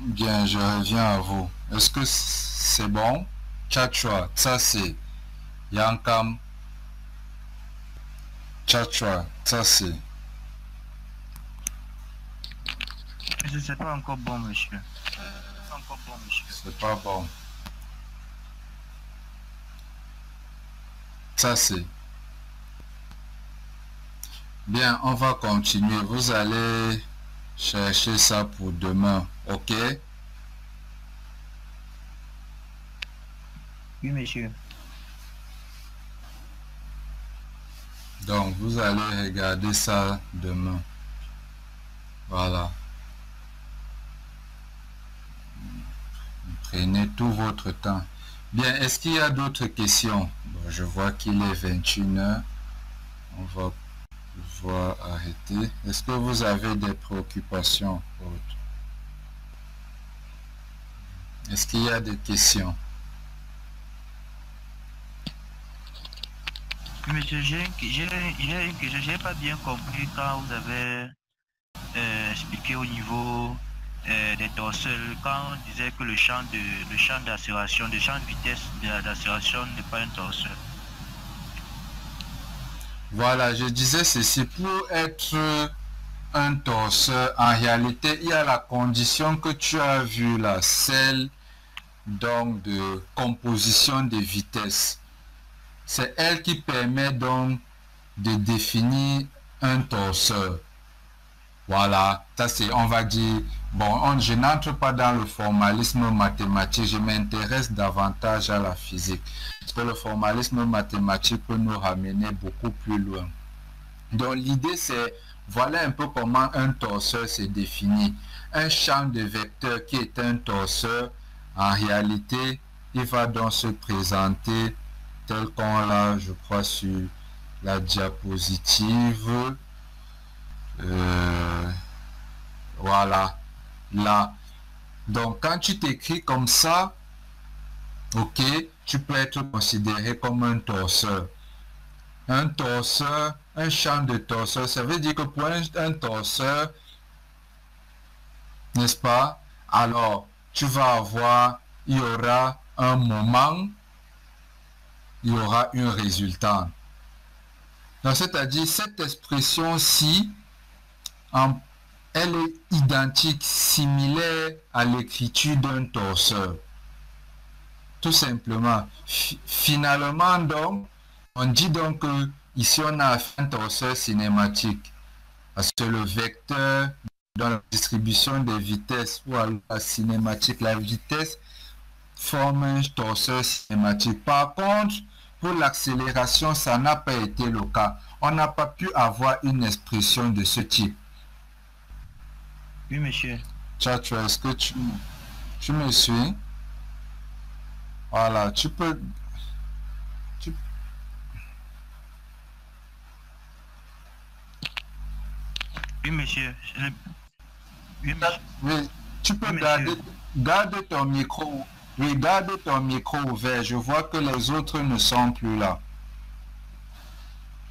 Bien, je reviens à vous. Est-ce que c'est bon? Tchatchoua, ça c'est Yankam. Tchatchoua, ça c'est. Je sais pas encore bon, monsieur. Pas encore bon, monsieur. C'est pas bon. Ça c'est. Bien, on va continuer. Vous allez chercher ça pour demain, ok? Oui, monsieur. Donc, vous allez regarder ça demain. Voilà. Prenez tout votre temps. Bien, est-ce qu'il y a d'autres questions? Bon, je vois qu'il est 21 h. On va pouvoir arrêter. Est-ce que vous avez des préoccupations autres? Est-ce qu'il y a des questions? Monsieur, j'ai une question. J'ai pas bien compris quand vous avez expliqué au niveau des torseurs, quand on disait que le champ d'accélération, le champ de vitesse d'accélération n'est pas un torseur. Voilà, je disais ceci, pour être un torseur, en réalité, il y a la condition que tu as vue là, celle donc de composition des vitesses. C'est elle qui permet donc de définir un torseur. Voilà, ça c'est, on va dire, bon, je n'entre pas dans le formalisme mathématique, je m'intéresse davantage à la physique. Parce que le formalisme mathématique peut nous ramener beaucoup plus loin. Donc l'idée c'est, voilà un peu comment un torseur se définit. Un champ de vecteurs qui est un torseur, en réalité, il va donc se présenter tel qu'on l'a, je crois, sur la diapositive. Voilà, là. Donc, quand tu t'écris comme ça, ok, tu peux être considéré comme un torseur. Un torseur, un champ de torseur, ça veut dire que pour un torseur, n'est-ce pas? Alors, tu vas avoir, il y aura un moment, il y aura une résultante. Donc, c'est-à-dire, cette expression-ci, elle est identique, similaire à l'écriture d'un torseur. Tout simplement. Finalement, donc, on dit donc que ici, on a un torseur cinématique. Parce que le vecteur dans la distribution des vitesses ou à la cinématique, la vitesse forme un torseur cinématique. Par contre, pour l'accélération, ça n'a pas été le cas. On n'a pas pu avoir une expression de ce type. Oui, monsieur. Tchatchoua, est-ce que tu me suis? Voilà, tu peux... Oui, monsieur. Oui, monsieur. Oui, tu peux Oui, garder ton micro. Oui, garde ton micro ouvert. Je vois que les autres ne sont plus là.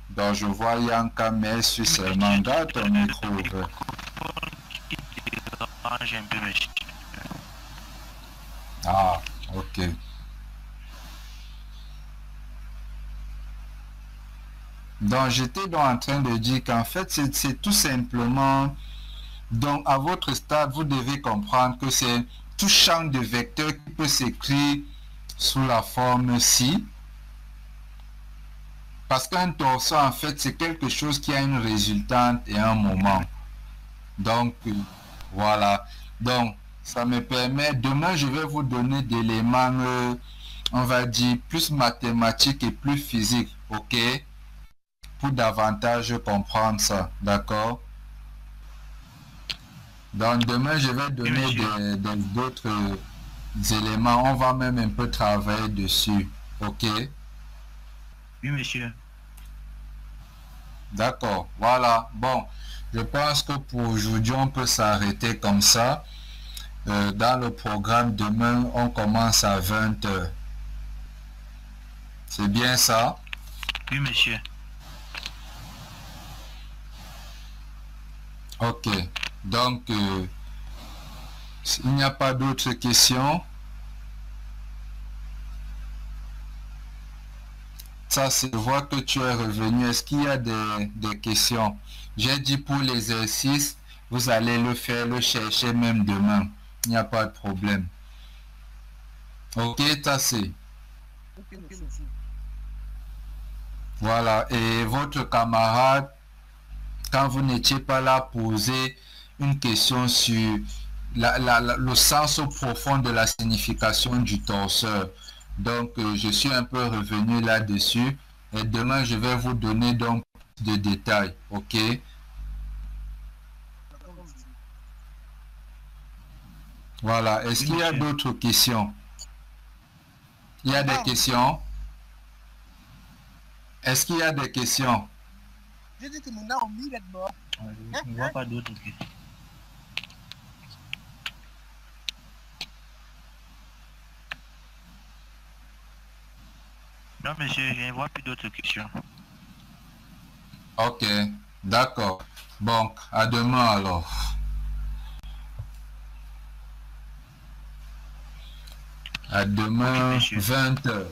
Donc, je vois Yanka, mais suis seulement. Garde ton micro ouvert. Ah, ok. Donc, j'étais donc en train de dire qu'en fait, c'est tout simplement... Donc, à votre stade, vous devez comprendre que c'est tout champ de vecteur qui peut s'écrire sous la forme ci. Parce qu'un torseur, en fait, c'est quelque chose qui a une résultante et un moment. Donc, voilà. Donc, ça me permet... Demain, je vais vous donner des éléments, on va dire, plus mathématiques et plus physiques. OK? Pour davantage comprendre ça. D'accord? Donc, demain, je vais donner d'autres éléments. On va même un peu travailler dessus. OK? Oui, monsieur. D'accord. Voilà. Bon. je pense que pour aujourd'hui, on peut s'arrêter comme ça. Dans le programme, demain, on commence à 20 h. C'est bien ça? Oui, monsieur. Ok. Donc, s'il n'y a pas d'autres questions, ça, je vois que tu es revenu. Est-ce qu'il y a des questions? J'ai dit pour l'exercice, vous allez le faire, le chercher même demain. Il n'y a pas de problème. Ok, Tassé. Ok, monsieur. Voilà. Et votre camarade, quand vous n'étiez pas là, posait une question sur le sens profond de la signification du torseur. Donc, je suis un peu revenu là-dessus. Et demain, je vais vous donner donc de détails. Ok? D'accord, monsieur. Voilà. Est-ce qu'il y a d'autres questions? Il y a des questions? Est-ce qu'il y a des questions? J'ai dit que nous n'avons mis là-dedans. Je ne vois pas d'autres questions. Non, monsieur, je ne vois plus d'autres questions. Ok, d'accord. Bon, à demain alors. À demain, Ok, monsieur. 20 h.